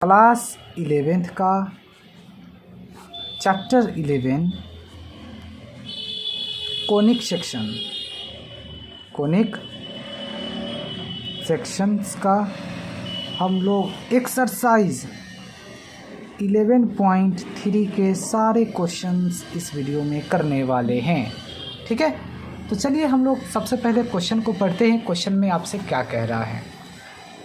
Class 11th का chapter 11 conic sections का हम लोग एक्सरसाइज 11.3 के सारे क्वेश्चंस इस वीडियो में करने वाले हैं। ठीक है, तो चलिए हम लोग सबसे पहले क्वेश्चन को पढ़ते हैं। क्वेश्चन में आपसे क्या कह रहा है?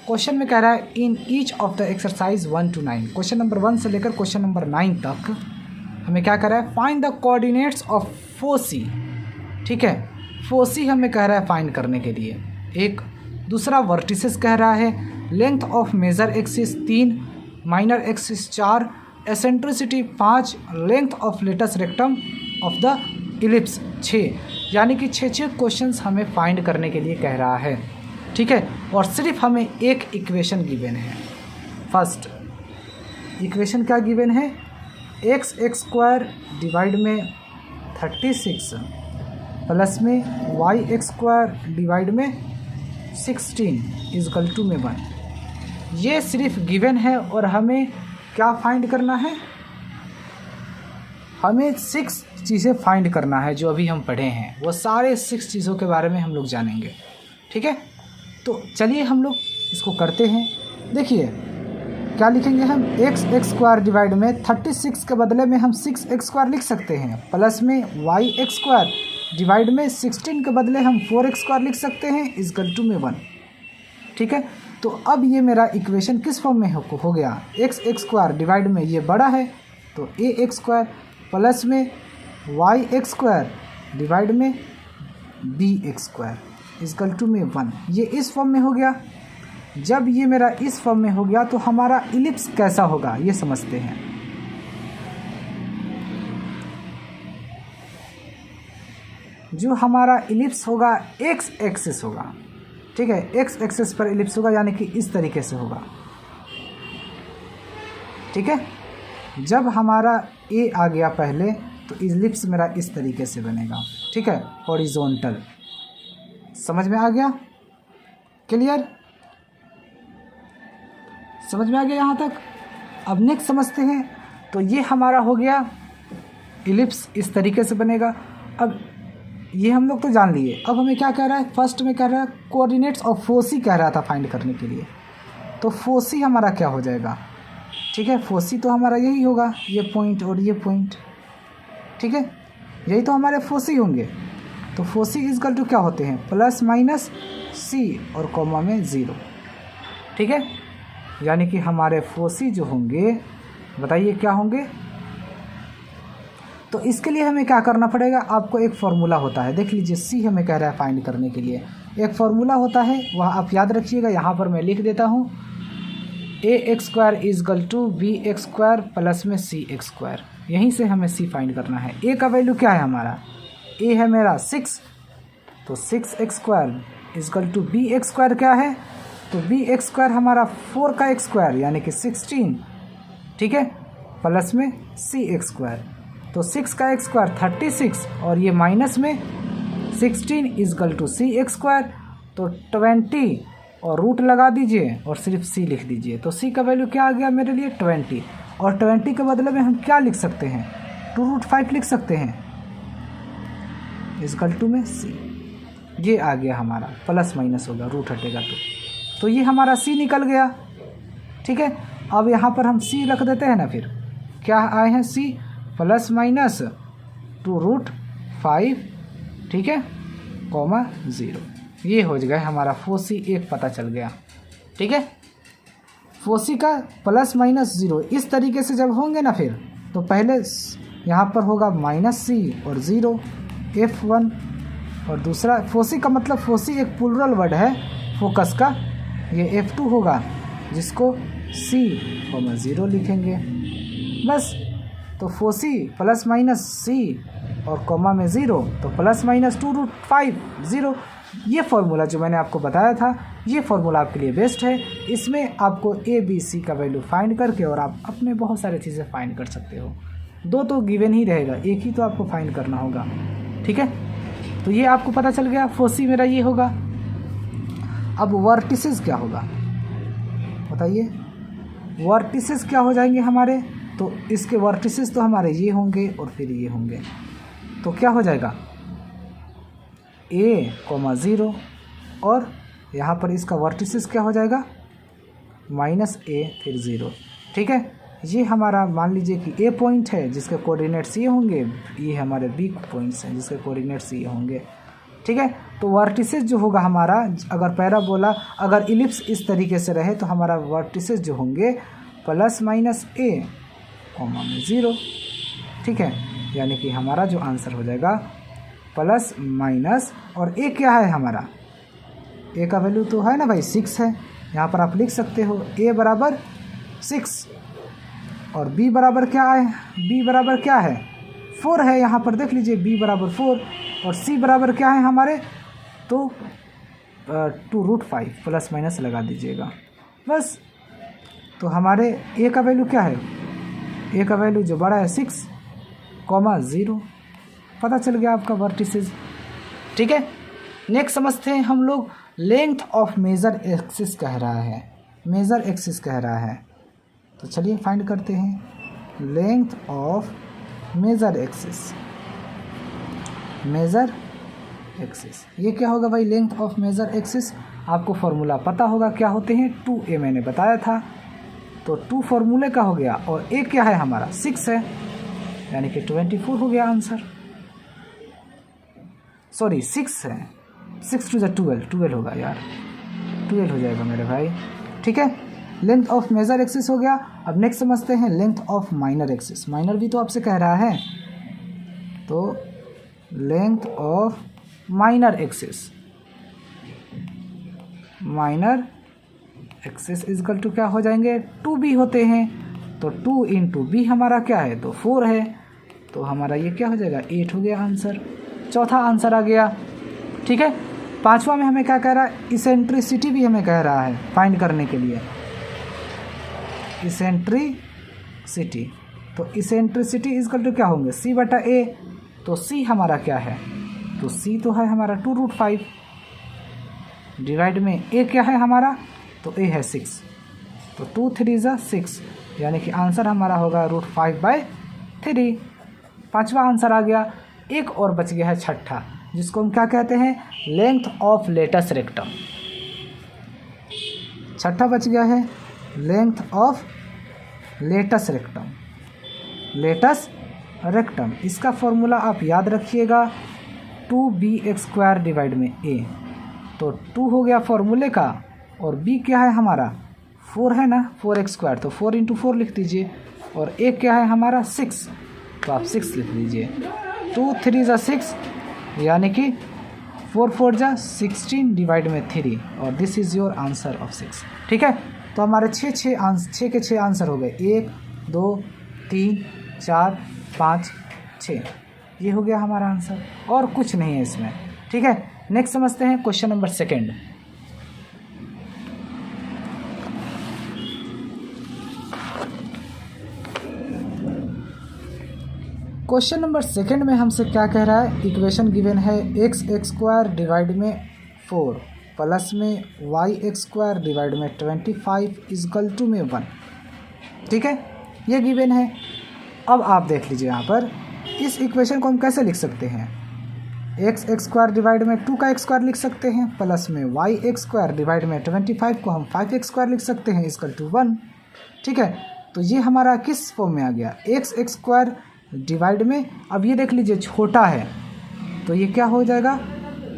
क्वेश्चन में कह रहा है in each of the exercise 1 to 9, question number 1 से लेकर क्वेश्चन नंबर 9 तक हमें क्या कह रहा है? Find the coordinates of foci. ठीक है, फोसी हमें कह रहा है फाइंड करने के लिए। एक दूसरा वर्टिसेस कह रहा है, length of major axis 3, minor axis 4, eccentricity 5, length of latus rectum of the ellipse 6। यानी कि 6 क्वेश्चंस हमें फाइंड करने के लिए कह रहा है। ठीक है, और सिर्फ हमें एक इक्वेशन गिवन है। फर्स्ट इक्वेशन क्या गिवन है? x² डिवाइड में 36 प्लस में y² डिवाइड में 16 इजकल टू में 1। ये सिर्फ गिवन है और हमें क्या फाइंड करना है? हमें 6 चीज़ें फाइंड करना है जो अभी हम पढ़े हैं। वो सारे 6 चीज़ों के बारे में हम लोग जानेंगे। ठीक है, तो चलिए हम लोग इसको करते हैं। देखिए क्या लिखेंगे हम? x² डिवाइड में 36 के बदले में हम 6x² लिख सकते हैं, प्लस में y² डिवाइड में 16 के बदले हम 4x² लिख सकते हैं इजकल टू में 1। ठीक है, तो अब ये मेरा इक्वेशन किस फॉर्म में हो गया? x² डिवाइड में ये बड़ा है तो ax² प्लस में y² डिवाइड में bx² इजकल टू में 1। ये इस फॉर्म में हो गया। जब ये मेरा इस फॉर्म में हो गया तो हमारा इलिप्स कैसा होगा ये समझते हैं। जो हमारा इलिप्स होगा एक्स एक्सिस होगा। ठीक है, एक्स एक्सिस पर इलिप्स होगा, यानी कि इस तरीके से होगा। ठीक है, जब हमारा ए आ गया पहले तो इलिप्स मेरा इस तरीके से बनेगा। ठीक है, हॉरिजॉन्टल। समझ में आ गया? क्लियर? समझ में आ गया यहाँ तक? अब नेक्स्ट समझते हैं। तो ये हमारा हो गया इलिप्स, इस तरीके से बनेगा। अब ये हम लोग तो जान लिए। अब हमें क्या कह रहा है? फर्स्ट में कह रहा है कोऑर्डिनेट्स ऑफ फोसी कह रहा था फाइंड करने के लिए। तो फोसी हमारा क्या हो जाएगा? ठीक है, फोसी तो हमारा यही होगा, ये पॉइंट और ये पॉइंट। ठीक है, यही तो हमारे फोसी होंगे। तो फोसी इजकल टू क्या होते हैं? प्लस माइनस c और कॉमा में 0। ठीक है, यानी कि हमारे फोसी जो होंगे, बताइए क्या होंगे? तो इसके लिए हमें क्या करना पड़ेगा? आपको एक फार्मूला होता है, देख लीजिए। c हमें कह रहा है फाइंड करने के लिए, एक फार्मूला होता है, वह आप याद रखिएगा। यहाँ पर मैं लिख देता हूँ, ax² is equal to bx² plus में cx²। यहीं से हमें c फाइंड करना है। a का वैल्यू क्या है हमारा? a है मेरा 6, तो 6x² इजकल टू bx² क्या है? तो bx² हमारा 4 का x² यानी कि 16। ठीक है, प्लस में cx², तो 6 का x² 36 और ये माइनस में 16 इजकल टू cx²। तो 20 और रूट लगा दीजिए और सिर्फ c लिख दीजिए। तो c का वैल्यू क्या आ गया मेरे लिए? 20। और 20 के बदले में हम क्या लिख सकते हैं? 2√5 लिख सकते हैं इजकल टू में c। ये आ गया हमारा, प्लस माइनस होगा, रूट हटेगा तो ये हमारा c निकल गया। ठीक है, अब यहाँ पर हम c रख देते हैं ना। फिर क्या आए हैं? c plus minus 2√5। ठीक है, कॉमा 0। ये हो गया हमारा फोसी, एक पता चल गया। ठीक है, फोसी का प्लस माइनस 0 इस तरीके से जब होंगे ना, फिर तो पहले यहाँ पर होगा माइनस c और 0 F1, और दूसरा फोसी का मतलब, फोसी एक प्लूरल वर्ड है फोकस का, ये F2 होगा जिसको c, 0 लिखेंगे बस। तो फोसी प्लस माइनस c और कॉमा में 0, तो प्लस माइनस 2√5 0। ये फार्मूला जो मैंने आपको बताया था, ये फार्मूला आपके लिए बेस्ट है। इसमें आपको a b c का वैल्यू फाइंड करके और आप अपने बहुत सारी चीज़ें फाइंड कर सकते हो। 2 तो गिवन ही रहेगा, एक ही तो आपको फाइंड करना होगा। ठीक है, तो ये आपको पता चल गया, फोसी मेरा ये होगा। अब वर्टिसेस क्या होगा बताइए? वर्टिसेस क्या हो जाएंगे हमारे, तो इसके वर्टिसेस तो हमारे ये होंगे और फिर ये होंगे, तो क्या हो जाएगा a,0 और यहाँ पर इसका वर्टिसेस क्या हो जाएगा -a फिर 0। ठीक है, ये हमारा मान लीजिए कि ए पॉइंट है जिसके कोऑर्डिनेट्स ये होंगे, ये हमारे बी पॉइंट्स हैं जिसके कोऑर्डिनेट्स ये होंगे। ठीक है, तो वर्टिसेस जो होगा हमारा, अगर पैराबोला अगर इलिप्स इस तरीके से रहे तो हमारा वर्टिसेस जो होंगे ±a, 0। ठीक है, यानी कि हमारा जो आंसर हो जाएगा प्लस माइनस, और ए क्या है हमारा, ए का वैल्यू तो है ना भाई 6 है, यहाँ पर आप लिख सकते हो a बराबर 6 और b बराबर क्या है, b बराबर क्या है 4 है, यहाँ पर देख लीजिए b बराबर 4 और c बराबर क्या है हमारे, तो 2√5 प्लस माइनस लगा दीजिएगा बस। तो हमारे a का वैल्यू क्या है, a का वैल्यू जो बड़ा है 6,0, पता चल गया आपका वर्टिसेस। ठीक है, नेक्स्ट समझते हैं हम लोग लेंथ ऑफ मेजर एक्सिस कह रहा है, मेजर एक्सिस कह रहा है, तो चलिए फाइंड करते हैं length of major axis. Major axis ये क्या होगा भाई, लेंथ ऑफ मेजर एक्सिस आपको फॉर्मूला पता होगा क्या होते हैं, 2a मैंने बताया था, तो 2 फॉर्मूले का हो गया और a क्या है हमारा 6 है, यानी कि 24 हो गया आंसर, सॉरी 6 है, 6 टू 12 होगा यार, 12 हो जाएगा मेरे भाई। ठीक है, लेंथ ऑफ मेजर एक्सिस हो गया। अब नेक्स्ट समझते हैं length of minor axis, minor भी तो आपसे कह रहा है, तो length of minor axis, minor axis is equal to क्या हो जाएंगे 2b होते हैं, तो 2 × b हमारा क्या है, तो 4 है, तो हमारा ये क्या हो जाएगा 8 हो गया आंसर, चौथा आंसर आ गया। ठीक है, पांचवा में हमें क्या कह रहा है, इसेंट्रिसिटी भी हमें कह रहा है फाइंड करने के लिए, इसेंट्रिसिटी, तो इसेंट्रिसिटी इजकल टू क्या होंगे c/a, तो c हमारा क्या है, तो c तो है हमारा 2√5 डिवाइड में a क्या है हमारा, तो a है 6, तो 2 3 = 6, यानी कि आंसर हमारा होगा √5/3। पांचवा आंसर आ गया, एक और बच गया है छठा, जिसको हम क्या कहते हैं लेंथ ऑफ लेटस रेक्टम। छठा बच गया है length of latus rectum, latus rectum, इसका फॉर्मूला आप याद रखिएगा 2bx² डिवाइड में a, तो 2 हो गया फॉर्मूले का और b क्या है हमारा 4 है ना, 4x², तो 4 × 4 लिख दीजिए, और a क्या है हमारा 6, तो आप 6 लिख लीजिए, 2 3 = 6, यानी कि 4 4 = 16 डिवाइड में 3, और this is your answer of 6। ठीक है, तो हमारे 6 के 6 आंसर हो गए, 1 2 3 4 5 6, ये हो गया हमारा आंसर, और कुछ नहीं है इसमें। ठीक है, नेक्स्ट समझते हैं क्वेश्चन नंबर 2। क्वेश्चन नंबर 2 में हमसे क्या कह रहा है, इक्वेशन गिवन है x² डिवाइड में 4 प्लस में y² डिवाइड में 25 इजकल टू में 1। ठीक है, ये गिवन है। अब आप देख लीजिए यहाँ पर इस इक्वेशन को हम कैसे लिख सकते हैं, x² डिवाइड में 2 का x² लिख सकते हैं, प्लस में y² डिवाइड में 25 को हम 5x² लिख सकते हैं इजकल टू 1। ठीक है, तो ये हमारा किस फॉर्म में आ गया, x² डिवाइड में, अब ये देख लीजिए छोटा है तो ये क्या हो जाएगा,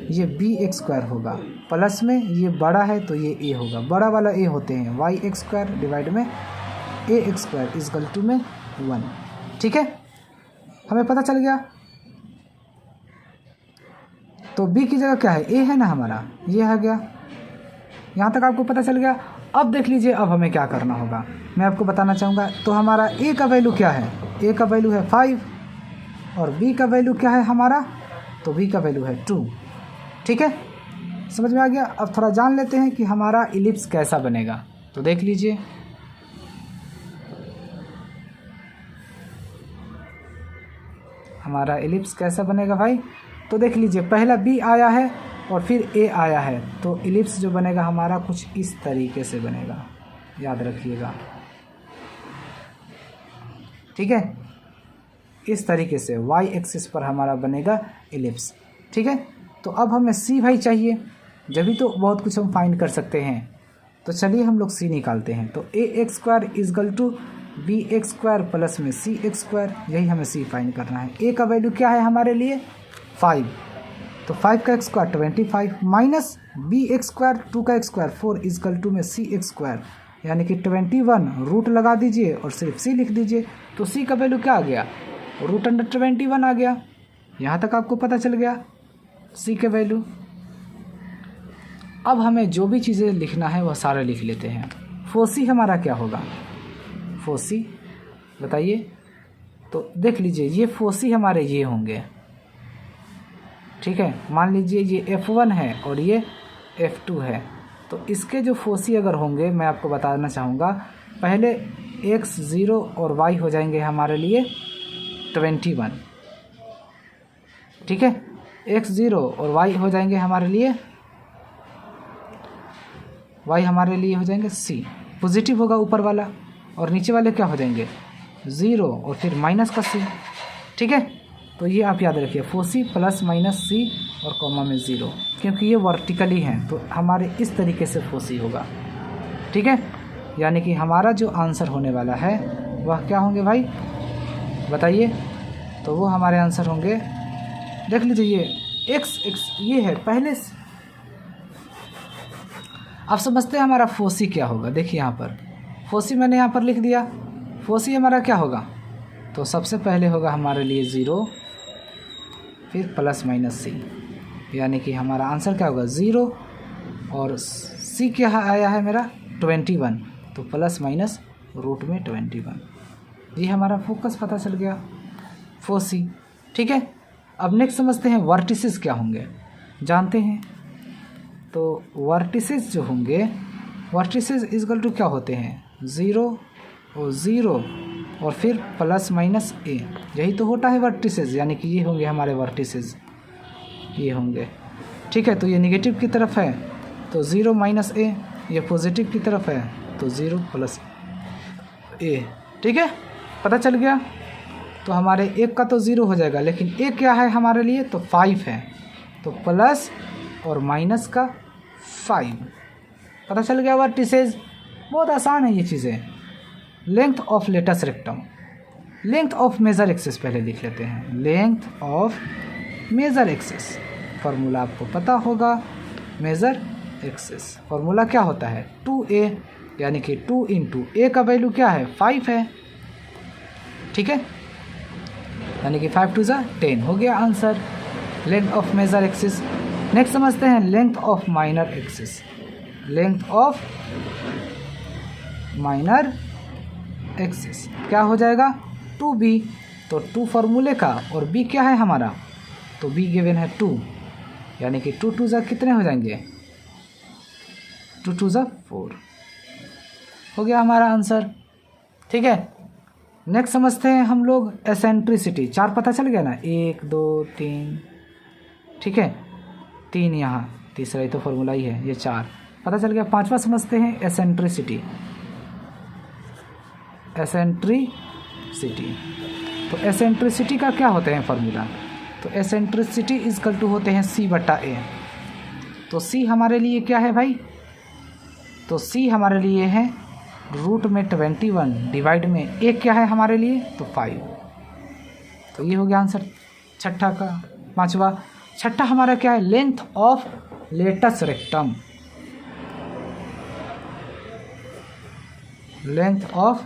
ये bx² होगा, प्लस में ये बड़ा है तो ये a होगा, बड़ा वाला a होते हैं, y² डिवाइड में ax² इजकल टू में 1। ठीक है, हमें पता चल गया, तो b की जगह क्या है a है ना हमारा, ये आ गया, यहाँ तक आपको पता चल गया। अब देख लीजिए अब हमें क्या करना होगा, मैं आपको बताना चाहूँगा। तो हमारा a का वैल्यू क्या है, a का वैल्यू है 5 और b का वैल्यू क्या है हमारा, तो b का वैल्यू है 2। ठीक है, समझ में आ गया। अब थोड़ा जान लेते हैं कि हमारा इलिप्स कैसा बनेगा, तो देख लीजिए हमारा इलिप्स कैसा बनेगा भाई, तो देख लीजिए पहला b आया है और फिर a आया है, तो इलिप्स जो बनेगा हमारा कुछ इस तरीके से बनेगा, याद रखिएगा ठीक है, इस तरीके से y एक्सिस पर हमारा बनेगा एलिप्स। ठीक है, तो अब हमें c भाई चाहिए, जब भी तो बहुत कुछ हम फाइंड कर सकते हैं। तो चलिए हम लोग c निकालते हैं। तो ax² is equal to bx² plus में cx², यही हमें c फाइंड करना है। a का वैल्यू क्या है हमारे लिए 5, तो 5 का x² 25 माइनस bx² 2 का x² 4 इजकल टू में cx², यानी कि 21 रूट लगा दीजिए और सिर्फ c लिख दीजिए। तो c का वैल्यू क्या आ गया, √21 आ गया। यहाँ तक आपको पता चल गया c के वैल्यू। अब हमें जो भी चीज़ें लिखना है वह सारे लिख लेते हैं। फोसी हमारा क्या होगा, फोसी बताइए। तो देख लीजिए ये फोसी हमारे ये होंगे। ठीक है, मान लीजिए ये F1 है और ये F2 है। तो इसके जो फोसी अगर होंगे मैं आपको बताना चाहूँगा, पहले x 0 और y हो जाएंगे हमारे लिए 21। ठीक है, x 0 और y हो जाएंगे हमारे लिए, y हमारे लिए हो जाएंगे c, पॉजिटिव होगा ऊपर वाला, और नीचे वाले क्या हो जाएंगे 0 और फिर माइनस का c। ठीक है, तो ये आप याद रखिए, फोसी प्लस माइनस c और कॉमा में 0, क्योंकि ये वर्टिकली हैं तो हमारे इस तरीके से फोसी होगा। ठीक है, यानी कि हमारा जो आंसर होने वाला है वह क्या होंगे भाई बताइए। तो वो हमारे आंसर होंगे, देख लीजिए ये x ये है पहले से। आप समझते हैं हमारा फोसी क्या होगा। देखिए यहाँ पर फोसी मैंने यहाँ पर लिख दिया। फोसी हमारा क्या होगा, तो सबसे पहले होगा हमारे लिए 0 फिर प्लस माइनस c, यानी कि हमारा आंसर क्या होगा 0 और c क्या आया है मेरा 21, तो प्लस माइनस रूट में 21। ये हमारा फोकस पता चल गया, फोसी। ठीक है, अब नेक्स्ट समझते हैं वर्टिसेस क्या होंगे, जानते हैं। तो वर्टिसेस जो होंगे, वर्टिसेस इजकल टू क्या होते हैं 0 और 0 और फिर प्लस माइनस a, यही तो होता है वर्टिसेस, यानी कि ये होंगे हमारे वर्टिसेस, ये होंगे। ठीक है, तो ये नेगेटिव की तरफ है तो 0 माइनस a, ये पॉजिटिव की तरफ है तो 0 प्लस a। ठीक है, पता चल गया। तो हमारे एक का तो 0 हो जाएगा, लेकिन एक क्या है हमारे लिए तो 5 है, तो प्लस और माइनस का 5। पता चल गया वर्टिसेस, बहुत आसान है ये चीज़ें। Length of latus rectum, length of major axis पहले लिख लेते हैं। Length of major axis, formula आपको पता होगा, मेजर एक्सिस फार्मूला क्या होता है 2a, यानी कि 2 इंटू a का वैल्यू क्या है 5 है। ठीक है, यानी कि 5 2 ज़ा 10 हो गया answer, length of major axis. Next समझते हैं length of minor axis. Length of minor axis क्या हो जाएगा 2b, तो 2 फार्मूले का और b क्या है हमारा, तो b गिवन है 2, यानी कि 2 2 ज़ा कितने हो जाएंगे 2 2 ज़ा 4 हो गया हमारा आंसर। ठीक है, नेक्स्ट समझते हैं हम लोग एसेंट्रिसिटी। 4 पता चल गया ना, 1 2 3, ठीक है 3 यहाँ, तीसरा ही तो फॉर्मूला ही है, ये 4 पता चल गया। 5वां समझते हैं एसेंट्रिसिटी। एसेंट्रिसिटी, तो एसेंट्रिसिटी का क्या होते हैं फार्मूला, तो एसेंट्रिसिटी इजकल टू होते हैं c/a। तो c हमारे लिए क्या है भाई, तो c हमारे लिए है रूट में 21 डिवाइड में a क्या है हमारे लिए तो 5। तो ये हो गया आंसर छठा का। 5वां, छठा हमारा क्या है length of latus rectum. Length of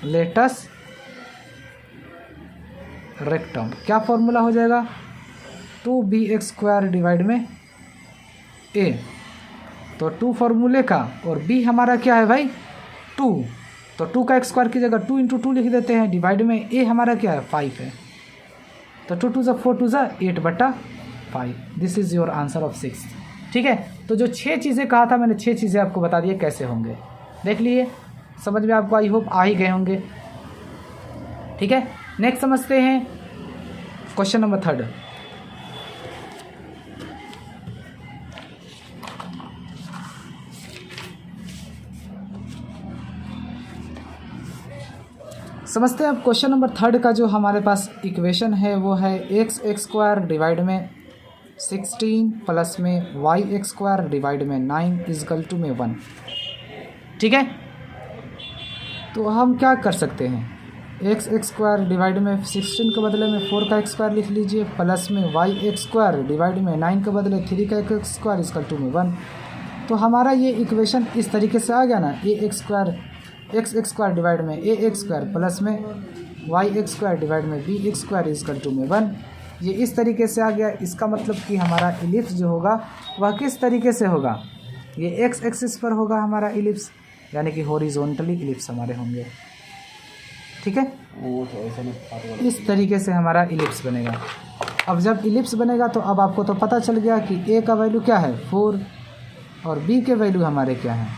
latus rectum क्या फॉर्मूला हो जाएगा 2bx² डिवाइड में a, तो 2 फार्मूले का और b हमारा क्या है भाई 2, तो 2 का x² की जगह 2 × 2 लिख देते हैं, डिवाइड में a हमारा क्या है 5 है, तो 2 2 ज़ा 4 2 ज़ा 8/5। This is your answer of 6। ठीक है, तो जो 6 चीज़ें कहा था मैंने, 6 चीज़ें आपको बता दिए कैसे होंगे, देख लिए समझ में आपको, आई होप आ ही गए होंगे। ठीक है, नेक्स्ट समझते हैं क्वेश्चन नंबर 3। समझते हैं अब क्वेश्चन नंबर 3 का जो हमारे पास इक्वेशन है वो है x² डिवाइड में 16 प्लस में y² डिवाइड में 9 इजकल टू में 1। ठीक है, तो हम क्या कर सकते हैं, x² डिवाइड में 16 के बदले में 4 का x² लिख लीजिए, प्लस में y² डिवाइड में 9 के बदले 3 का x² इजकल टू में 1। तो हमारा ये इक्वेशन इस तरीके से आ गया ना, x² डिवाइड में ax² प्लस में y² डिवाइड में bx² इजकल टू में 1। ये इस तरीके से आ गया। इसका मतलब कि हमारा इलिप्स जो होगा वह किस तरीके से होगा, ये x एक्सिस पर होगा हमारा इलिप्स, यानी कि हॉरिजॉन्टली इलिप्स हमारे होंगे। ठीक है, इस तरीके से हमारा इलिप्स बनेगा। अब जब इलिप्स बनेगा तो अब आपको तो पता चल गया कि a का वैल्यू क्या है 4 और b के वैल्यू हमारे क्या हैं,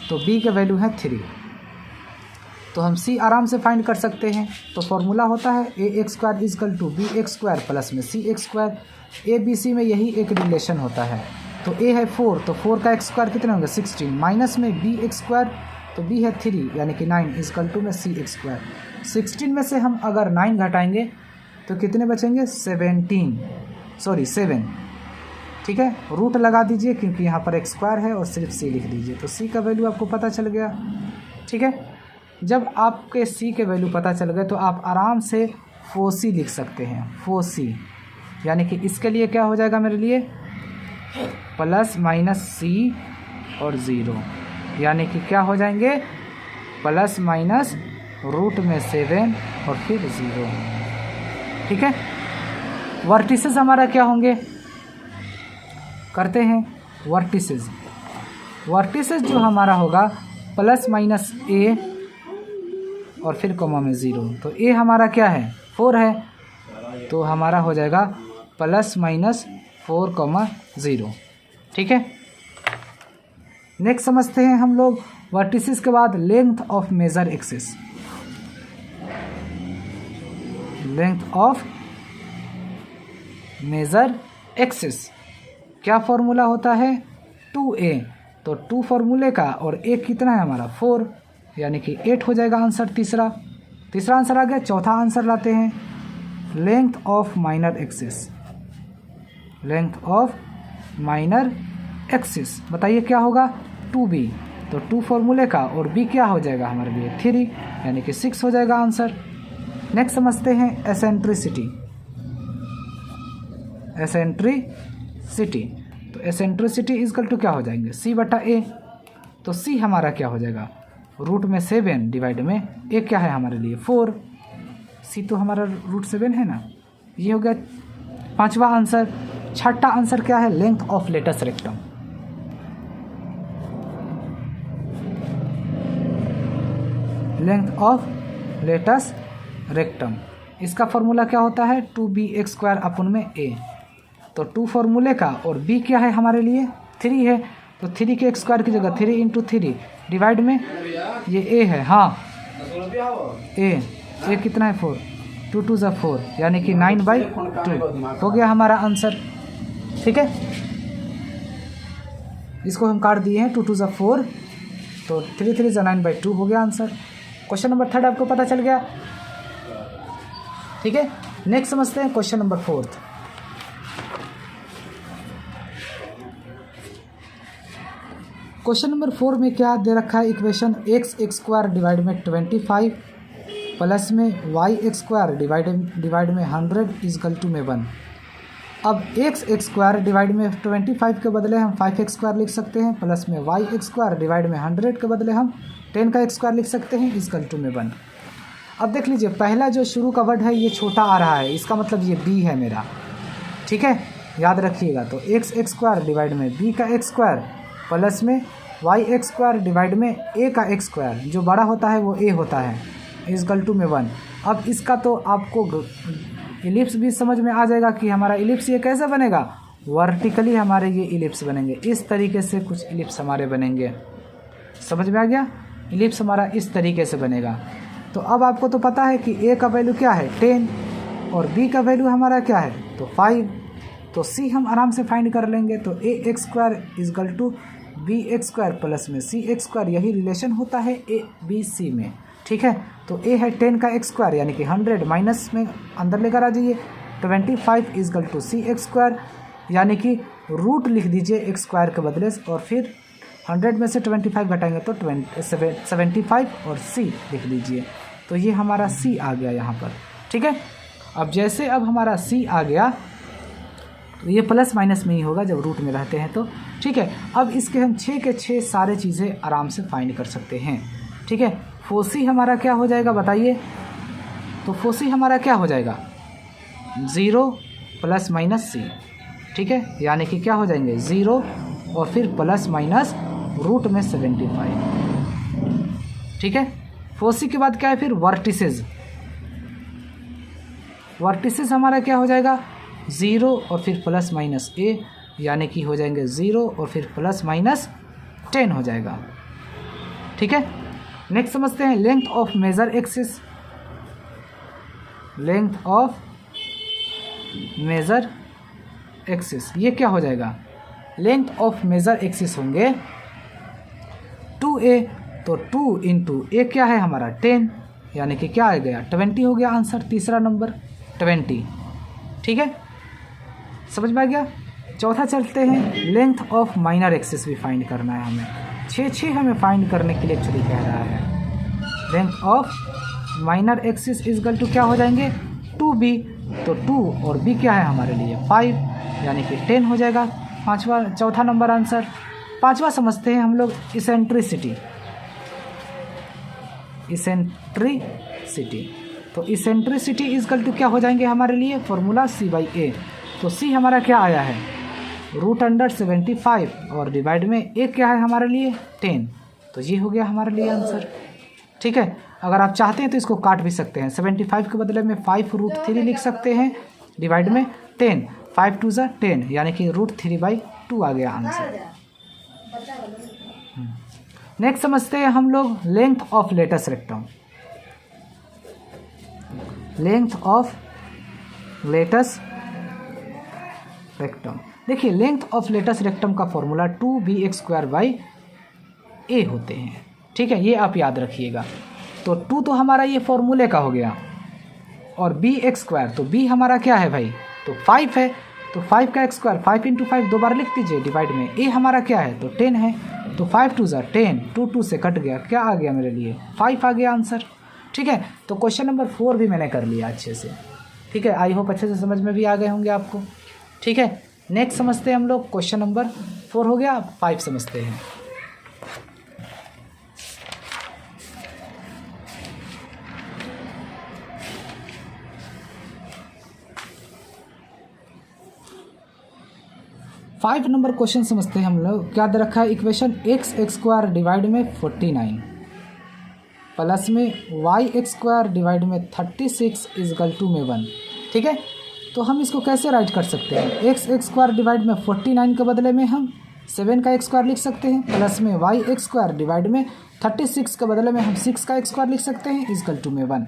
तो b के वैल्यू है 3। तो हम c आराम से फाइंड कर सकते हैं। तो फॉर्मूला होता है ax² is equal to bx² plus में cx²। a b c में यही एक रिलेशन होता है। तो a है 4, तो 4 का x² कितने होंगे 16, माइनस में bx², तो b है 3 यानी कि 9 इजकल टू में cx²। 16 में से हम अगर 9 घटाएंगे तो कितने बचेंगे 7। ठीक है, रूट लगा दीजिए क्योंकि यहाँ पर x² है और सिर्फ c लिख दीजिए, तो c का वैल्यू आपको पता चल गया। ठीक है, जब आपके c के वैल्यू पता चल गए तो आप आराम से 4c लिख सकते हैं। 4c यानी कि इसके लिए क्या हो जाएगा मेरे लिए प्लस माइनस c और 0, यानी कि क्या हो जाएंगे प्लस माइनस रूट में 7 और फिर 0। ठीक है, वर्टिसेस हमारा क्या होंगे, करते हैं वर्टिसेस जो हमारा होगा प्लस माइनस a और फिर कोमा में 0। तो a हमारा क्या है 4 है, तो हमारा हो जाएगा प्लस माइनस 4,0। ठीक है, नेक्स्ट समझते हैं हम लोग वर्टिसेस के बाद length of major axis. Length of major axis क्या फॉर्मूला होता है 2a, तो 2 फॉर्मूले का और a कितना है हमारा 4, यानी कि 8 हो जाएगा आंसर। तीसरा आंसर आ गया। चौथा आंसर लाते हैं length of minor axis. Length of minor axis बताइए क्या होगा 2b, तो 2 फॉर्मूले का और b क्या हो जाएगा हमारे लिए 3, यानी कि 6 हो जाएगा आंसर। नेक्स्ट समझते हैं एसेंट्रिसिटी। तो एसेंट्रिसिटी इजकल टू क्या हो जाएंगे c/a, तो c हमारा क्या हो जाएगा रूट में 7 डिवाइड में a क्या है हमारे लिए 4, c तो हमारा रूट 7 है ना। ये हो गया 5वां आंसर। 6ठा आंसर क्या है length of latus rectum. Length of latus rectum, इसका फॉर्मूला क्या होता है 2bx² अपन में a, तो 2 फॉर्मूले का और b क्या है हमारे लिए 3 है, तो 3 के x² की जगह 3 इंटू 3 डिवाइड में ये a है, हाँ a कितना है 4, 2 2 ज़ा 4 यानी कि 9/2 हो गया हमारा आंसर। ठीक है, इसको हम काट दिए हैं 2 2 ज़ा 4, तो 3 3 ज़ा 9/2 हो गया आंसर। क्वेश्चन नंबर 3 आपको पता चल गया। ठीक है, नेक्स्ट समझते हैं क्वेश्चन नंबर 4। क्वेश्चन नंबर 4 में क्या दे रखा है इक्वेशन x² डिवाइड में 25 प्लस में y² डिवाइड में 100 इजकल टू में 1। अब x² डिवाइड में 25 के बदले हम 5x² लिख सकते हैं, प्लस में y² डिवाइड में 100 के बदले हम 10 का x² लिख सकते हैं इजकल टू में 1। अब देख लीजिए पहला जो शुरू का वर्ड है ये छोटा आ रहा है, इसका मतलब ये b है मेरा। ठीक है, याद रखिएगा। तो x² डिवाइड में b का x² प्लस में y² डिवाइड में a का x², जो बड़ा होता है वो a होता है इजकल टू में 1। अब इसका तो आपको इलिप्स भी समझ में आ जाएगा कि हमारा इलिप्स ये कैसे बनेगा, वर्टिकली हमारे ये इलिप्स बनेंगे। इस तरीके से कुछ इलिप्स हमारे बनेंगे, समझ में आ गया। इलिप्स हमारा इस तरीके से बनेगा। तो अब आपको तो पता है कि a का वैल्यू क्या है 10 और b का वैल्यू हमारा क्या है तो 5, तो c हम आराम से फाइंड कर लेंगे। तो ax² is equal to bx² plus में cx², यही रिलेशन होता है a b c में। ठीक है। तो ए है 10 का एक्स स्क्वायर यानी कि 100, माइनस में अंदर लेकर आ जाइए 25 equal to c x square, यानी कि रूट लिख दीजिए एक्स स्क्वायर के बदले और फिर 100 में से 25 घटाएंगे तो 75 और सी लिख दीजिए। तो ये हमारा सी आ गया यहाँ पर, ठीक है। अब जैसे अब हमारा सी आ गया तो ये प्लस माइनस में ही होगा जब रूट में रहते हैं तो, ठीक है। अब इसके हम 6 के 6 सारे चीज़ें आराम से फाइंड कर सकते हैं, ठीक है। फोसी हमारा क्या हो जाएगा बताइए? तो फोसी हमारा क्या हो जाएगा? 0 प्लस माइनस सी, ठीक है, यानी कि क्या हो जाएंगे 0 और फिर प्लस माइनस रूट में 75, ठीक है। फोसी के बाद क्या है फिर? वर्टिसेस। वर्टिसेस हमारा क्या हो जाएगा? 0 और फिर प्लस माइनस ए, यानी कि हो जाएंगे 0 और फिर प्लस माइनस 10 हो जाएगा, ठीक है। नेक्स्ट समझते हैं length of major axis. Length of major axis ये क्या हो जाएगा? लेंथ ऑफ मेजर एक्सिस होंगे 2a, तो 2 इंटू ए क्या है हमारा 10, यानी कि क्या आ गया 20 हो गया आंसर, तीसरा नंबर 20, ठीक है। समझ में आ गया। चौथा चलते हैं, लेंथ ऑफ माइनर एक्सिस भी फाइंड करना है हमें, 6 हमें फाइंड करने के लिए एक्चुअली कह रहा है। Length of minor axis is equal to क्या हो जाएंगे 2b, तो 2 और b क्या है हमारे लिए 5, यानी कि 10 हो जाएगा चौथा नंबर आंसर। पांचवा समझते हैं हम लोग इसेंट्रिसिटी। इसेंट्रिसिटी, तो इसेंट्रिसिटी इजकल टू क्या हो जाएंगे हमारे लिए? Formula c/a। तो c हमारा क्या आया है? √75 और डिवाइड में a क्या है हमारे लिए 10, तो ये हो गया हमारे लिए आंसर, ठीक है। अगर आप चाहते हैं तो इसको काट भी सकते हैं, 75 के बदले में 5√3 लिख सकते हैं, डिवाइड में 10, 5 2 ज़ा 10, यानी कि √3/2 आ गया आंसर। नेक्स्ट समझते हैं हम लोग length of latus rectum. Length of latus rectum, देखिए लेंथ ऑफ लेटस रेक्टम का फॉर्मूला 2bx² होते हैं, ठीक है, ये आप याद रखिएगा। तो 2 तो हमारा ये फॉर्मूले का हो गया और bx², तो b हमारा क्या है भाई? तो 5 है, तो 5 का x स्क्वायर 5 इंटू 5 दो बार लिख दीजिए, डिवाइड में a हमारा क्या है? तो 10 है, तो 5 2 ज़ा 10, 2 से कट गया, क्या आ गया मेरे लिए 5 आ गया आंसर, ठीक है। तो क्वेश्चन नंबर 4 भी मैंने कर लिया अच्छे से, ठीक है। आई होप अच्छे से समझ में भी आ गए होंगे आपको, ठीक है। नेक्स्ट समझते हैं हम लोग क्वेश्चन नंबर 4 हो गया, 5 समझते हैं। फाइव नंबर क्वेश्चन समझते हैं हम लोग। क्या दे रखा है? इक्वेशन x² डिवाइड में 49 प्लस में y² डिवाइड में 36 इजकल टू में 1, ठीक है। तो हम इसको कैसे राइट कर सकते हैं? x² डिवाइड में 49 के बदले में हम 7 का x² लिख सकते हैं, प्लस में y² डिवाइड में 36 के बदले में हम 6 का x² लिख सकते हैं इजकल टू में 1,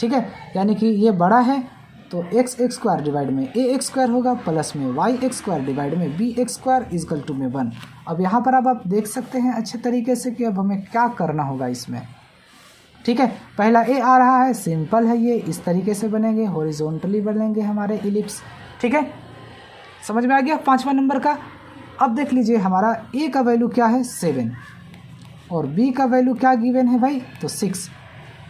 ठीक है। यानी कि ये बड़ा है तो x² डिवाइड में ax² होगा, प्लस में y² डिवाइड में bx² इजकल टू में 1। अब यहाँ पर अब आप देख सकते हैं अच्छे तरीके से कि अब हमें क्या करना होगा इसमें, ठीक है। पहला a आ रहा है, सिंपल है, ये इस तरीके से बनेंगे, हॉरिजॉन्टली बनेंगे हमारे इलिप्स, ठीक है। समझ में आ गया 5वां नंबर का। अब देख लीजिए हमारा a का वैल्यू क्या है 7 और b का वैल्यू क्या गिवन है भाई? तो 6।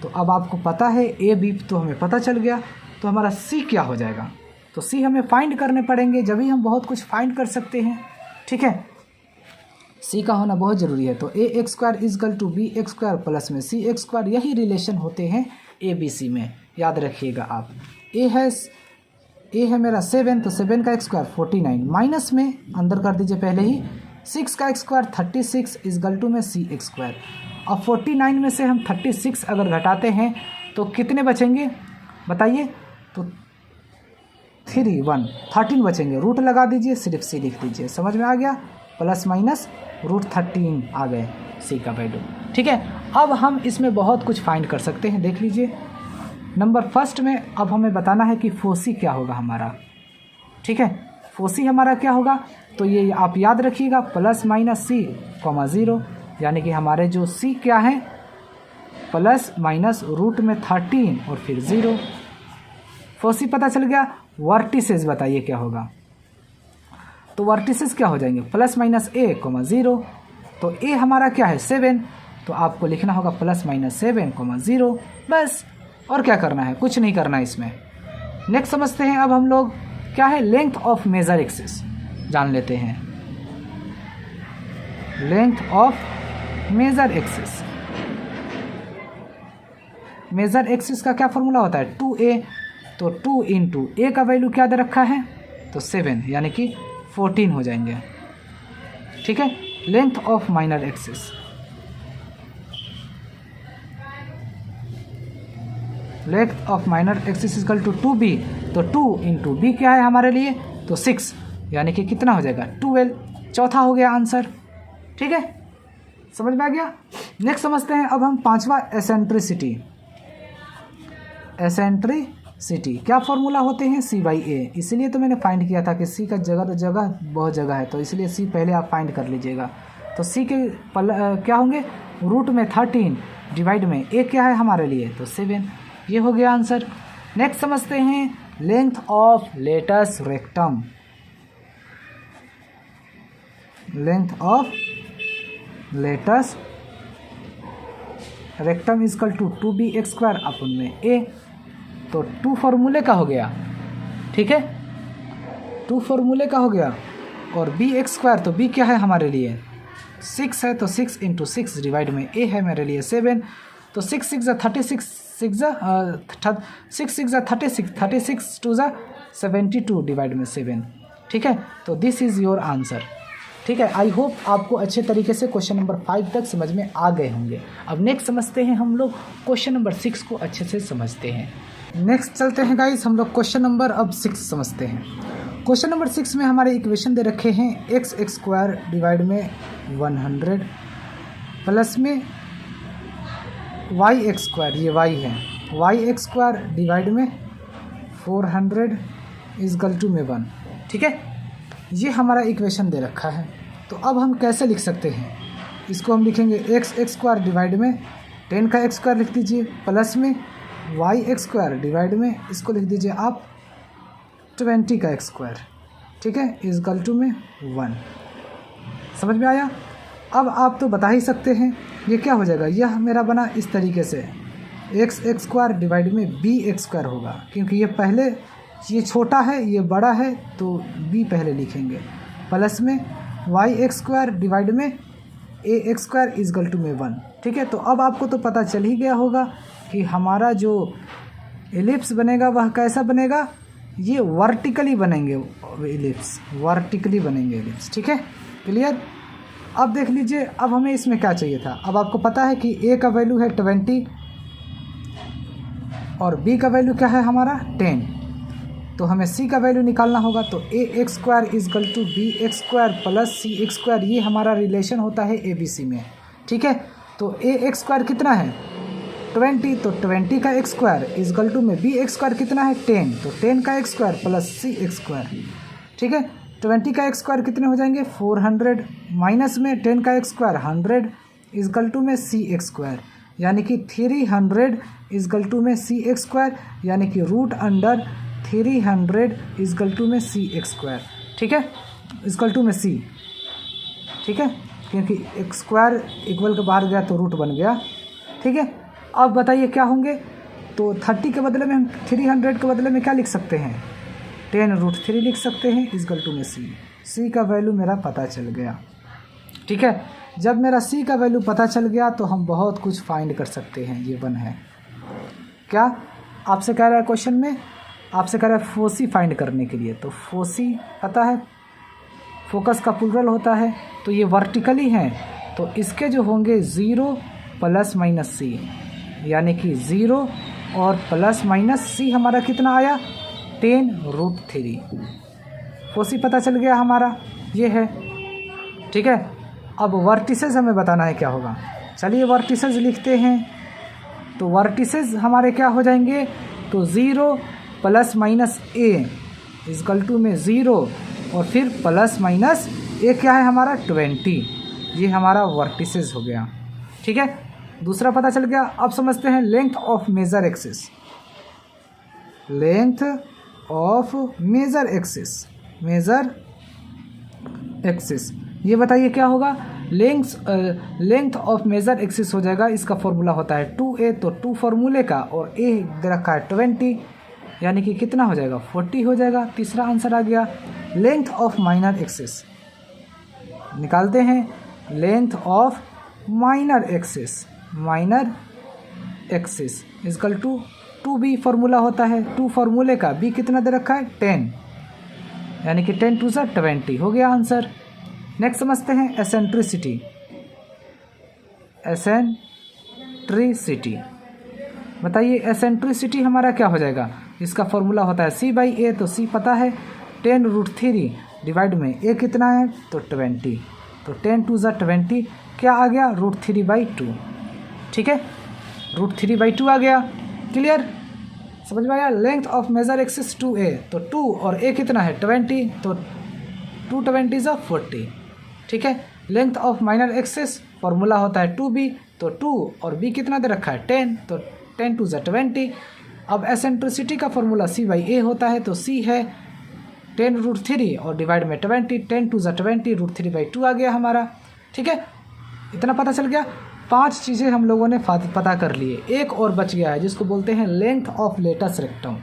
तो अब आपको पता है a b तो हमें पता चल गया, तो हमारा c क्या हो जाएगा? तो c हमें फाइंड करने पड़ेंगे, जब ही हम बहुत कुछ फाइंड कर सकते हैं, ठीक है। c का होना बहुत ज़रूरी है। तो ax² is equal to bx² plus में cx², यही रिलेशन होते हैं a b c में, याद रखिएगा आप। a है मेरा 7, तो 7 का x² 49, माइनस में अंदर कर दीजिए पहले ही, 6 का x² 36 इजकल टू में cx²। अब 49 में से हम 36 अगर घटाते हैं तो कितने बचेंगे बताइए? तो 13 बचेंगे, रूट लगा दीजिए, सिर्फ c लिख दीजिए, समझ में आ गया। प्लस माइनस √13 आ गए c का वैल्यू, ठीक है। अब हम इसमें बहुत कुछ फाइंड कर सकते हैं, देख लीजिए। नंबर फर्स्ट में अब हमें बताना है कि फोसी क्या होगा हमारा, ठीक है। फोसी हमारा क्या होगा? तो ये आप याद रखिएगा, प्लस माइनस c, 0, यानी कि हमारे जो c क्या है प्लस माइनस रूट में 13 और फिर 0। फोसी पता चल गया। वर्टिसेस बताइए क्या होगा। तो वर्टिसेस क्या हो जाएंगे, प्लस माइनस ए कोमा 0। तो ए हमारा क्या है 7, तो आपको लिखना होगा प्लस माइनस 7 कोमा 0, बस। और क्या करना है, कुछ नहीं करना है इसमें। नेक्स्ट समझते हैं अब हम लोग क्या है, लेंथ ऑफ मेजर एक्सिस जान लेते हैं। Length of major axis, major axis का क्या फॉर्मूला होता है 2a। तो 2 इंटू ए का वैल्यू क्या दे रखा है, तो 7 यानी कि 14 हो जाएंगे। ठीक है, length of minor axis, length of minor axis equal to 2b। तो 2 इंटू बी क्या है हमारे लिए, तो 6 यानी कि कितना हो जाएगा 12। चौथा हो गया आंसर। ठीक है, समझ में आ गया। नेक्स्ट समझते हैं अब हम पांचवा, एसेंट्रिसिटी। एसेंट्रिसिटी क्या फॉर्मूला होते हैं, c बाई ए। इसीलिए तो मैंने फाइंड किया था कि c का जगह बहुत जगह है, तो इसलिए c पहले आप फाइंड कर लीजिएगा। तो c के क्या होंगे, रूट में 13 डिवाइड में a क्या है हमारे लिए, तो 7। ये हो गया आंसर। नेक्स्ट समझते हैं length of latus rectum. Length of latus rectum equal to 2bx² अपन में a। तो 2 फॉर्मूले का हो गया, ठीक है, 2 फॉर्मूले का हो गया। और bx², तो b क्या है हमारे लिए 6 है, तो 6 इंटू 6 डिवाइड में a है मेरे लिए 7। तो 6 6 36, 36 2 72 डिवाइड में 7। ठीक है, तो दिस इज़ योर आंसर। ठीक है, आई होप आपको अच्छे तरीके से क्वेश्चन नंबर 5 तक समझ में आ गए होंगे। अब नेक्स्ट समझते हैं हम लोग क्वेश्चन नंबर 6 को अच्छे से समझते हैं। नेक्स्ट चलते हैं गाइस, हम लोग क्वेश्चन नंबर अब 6 समझते हैं। क्वेश्चन नंबर 6 में हमारे इक्वेशन दे रखे हैं x² डिवाइड में 100 प्लस में y² ये y है, y² डिवाइड में 400 इजकल टू में 1। ठीक है, ये हमारा इक्वेशन दे रखा है। तो अब हम कैसे लिख सकते हैं इसको, हम लिखेंगे x² डिवाइड में 10 का x² लिख दीजिए, प्लस में y² डिवाइड में इसको लिख दीजिए आप 20 का x²। ठीक है, इजकल टू में 1। समझ में आया। अब आप तो बता ही सकते हैं ये क्या हो जाएगा, यह मेरा बना इस तरीके से x² डिवाइड में bx² होगा, क्योंकि ये पहले ये छोटा है ये बड़ा है तो b पहले लिखेंगे, प्लस में y² डिवाइड में ax² इजकल टू में 1। ठीक है, तो अब आपको तो पता चल ही गया होगा कि हमारा जो एलिप्स बनेगा वह कैसा बनेगा, ये वर्टिकली बनेंगे एलिप्स, वर्टिकली बनेंगे एलिप्स। ठीक है, क्लियर। अब देख लीजिए, अब हमें इसमें क्या चाहिए था। अब आपको पता है कि a का वैल्यू है 20 और b का वैल्यू क्या है हमारा 10, तो हमें c का वैल्यू निकालना होगा। तो ax² is equal to bx² plus cx², ये हमारा रिलेशन होता है ABC में। ठीक है, तो ax² कितना है 20, तो 20 का x² इजकल टू में bx² कितना है 10, तो 10 का x² प्लस cx²। ठीक है, 20 का x² कितने हो जाएंगे 400 माइनस में 10 का x² 100 इजकल टू में cx², यानी कि 300 इजकल टू में cx², यानी कि रूट अंडर 300 इजकल टू में cx²। ठीक है, इजकल टू में c। ठीक है, क्योंकि x² इक्वल के बाहर गया तो रूट बन गया। ठीक है, अब बताइए क्या होंगे। तो 30 के बदले में हम 300 के बदले में क्या लिख सकते हैं 10√3 लिख सकते हैं इजकल टू में c का वैल्यू मेरा पता चल गया। ठीक है, जब मेरा c का वैल्यू पता चल गया तो हम बहुत कुछ फाइंड कर सकते हैं। ये 1 है, क्या आपसे कह रहा है क्वेश्चन में, आपसे कह रहा है फोसी फाइंड करने के लिए। तो फोसी पता है फोकस का प्लूरल होता है, तो ये वर्टिकली हैं, तो इसके जो होंगे 0 प्लस माइनस c, यानी कि 0 और प्लस माइनस c हमारा कितना आया 10√3। फोसी पता चल गया हमारा, ये है। ठीक है, अब वर्टिसेस हमें बताना है क्या होगा। चलिए वर्टिसेस लिखते हैं। तो वर्टिसेस हमारे क्या हो जाएंगे, तो 0 plus minus a equal to में 0 और फिर प्लस माइनस a क्या है हमारा 20, ये हमारा वर्टिसेस हो गया। ठीक है, दूसरा पता चल गया। अब समझते हैं length of major axis. Length of major axis, major axis, ये बताइए क्या होगा। लेंथ ऑफ मेजर एक्सिस हो जाएगा, इसका फॉर्मूला होता है 2a, तो 2 फॉर्मूले का और a दे रखा है 20, यानी कि कितना हो जाएगा 40 हो जाएगा। तीसरा आंसर आ गया। लेंथ ऑफ माइनर एक्सिस निकालते हैं। Length of minor axis, minor axis is equal to 2b formula होता है, 2 फॉर्मूले का b कितना दे रखा है 10, यानी कि 10 2 20 हो गया आंसर। नेक्स्ट समझते हैं एसेंट्रिसिटी। एसेंट्रिसिटी बताइए, एसेंट्रिसिटी हमारा क्या हो जाएगा। इसका फॉर्मूला होता है c/a, तो c पता है 10√3 डिवाइड में a कितना है तो 20, तो 10 2 20 क्या आ गया √3/2। ठीक है, √3/2 आ गया। क्लियर, समझ में आया। Length of major axis 2a, तो 2 और a कितना है 20, तो 2 20 40। ठीक है, length of minor axis formula होता है 2b, तो 2 और b कितना दे रखा है 10, तो 10 2 20। अब एसेंट्रिसिटी का फॉर्मूला c/a होता है, तो c है 10√3 और डिवाइड में 20, 10 2 20 √3/2 आ गया हमारा। ठीक है, इतना पता चल गया। 5 चीज़ें हम लोगों ने पता कर लिए, एक और बच गया है जिसको बोलते हैं length of latus rectum.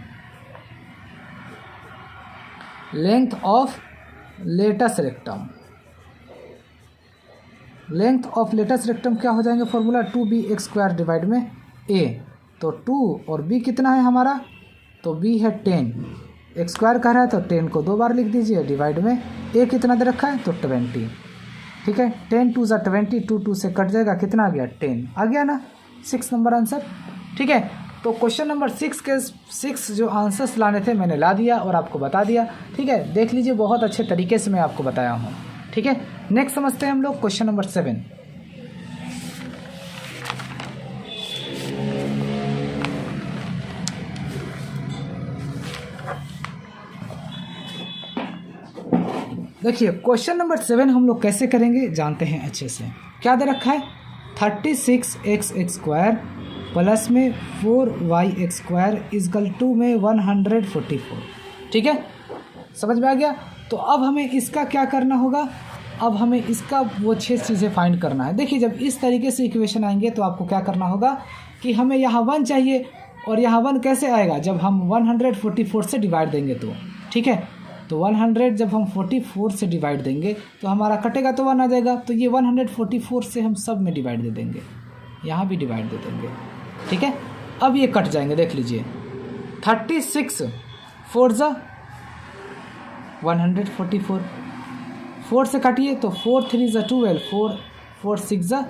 Length of latus rectum, length of latus rectum क्या हो जाएंगे फॉर्मूला 2bx² डिवाइड में a, तो 2 और b कितना है हमारा, तो b है 10, x² कह रहा है तो 10 को 2 बार लिख दीजिए, डिवाइड में a कितना दे रखा है तो 20। ठीक है, 10 2 20, 2 2 से कट जाएगा, कितना आ गया 10 आ गया ना, 6 नंबर आंसर। ठीक है, तो क्वेश्चन नंबर 6 के 6 जो आंसर्स लाने थे मैंने ला दिया और आपको बता दिया। ठीक है, देख लीजिए बहुत अच्छे तरीके से मैं आपको बताया हूँ। ठीक है, नेक्स्ट समझते हैं हम लोग क्वेश्चन नंबर 7। देखिए क्वेश्चन नंबर 7 हम लोग कैसे करेंगे जानते हैं अच्छे से। क्या दे रखा है 36x² प्लस में 4y² इजकल टू में 144। ठीक है, समझ में आ गया। तो अब हमें इसका क्या करना होगा, अब हमें इसका वो 6 चीज़ें फाइंड करना है। देखिए जब इस तरीके से इक्वेशन आएंगे तो आपको क्या करना होगा कि हमें यहाँ 1 चाहिए, और यहाँ 1 कैसे आएगा जब हम 144 से डिवाइड देंगे तो। ठीक है, तो 100 जब हम 44 से डिवाइड देंगे तो हमारा कटेगा तो 1 आ जाएगा, तो ये 144 से हम सब में डिवाइड दे देंगे, यहाँ भी डिवाइड दे देंगे। ठीक है, अब ये कट जाएंगे, देख लीजिए 36 4 ज़ा 144, 4 से काटिए तो 4 3 ज़ा 12, 4 4 6 ज़ा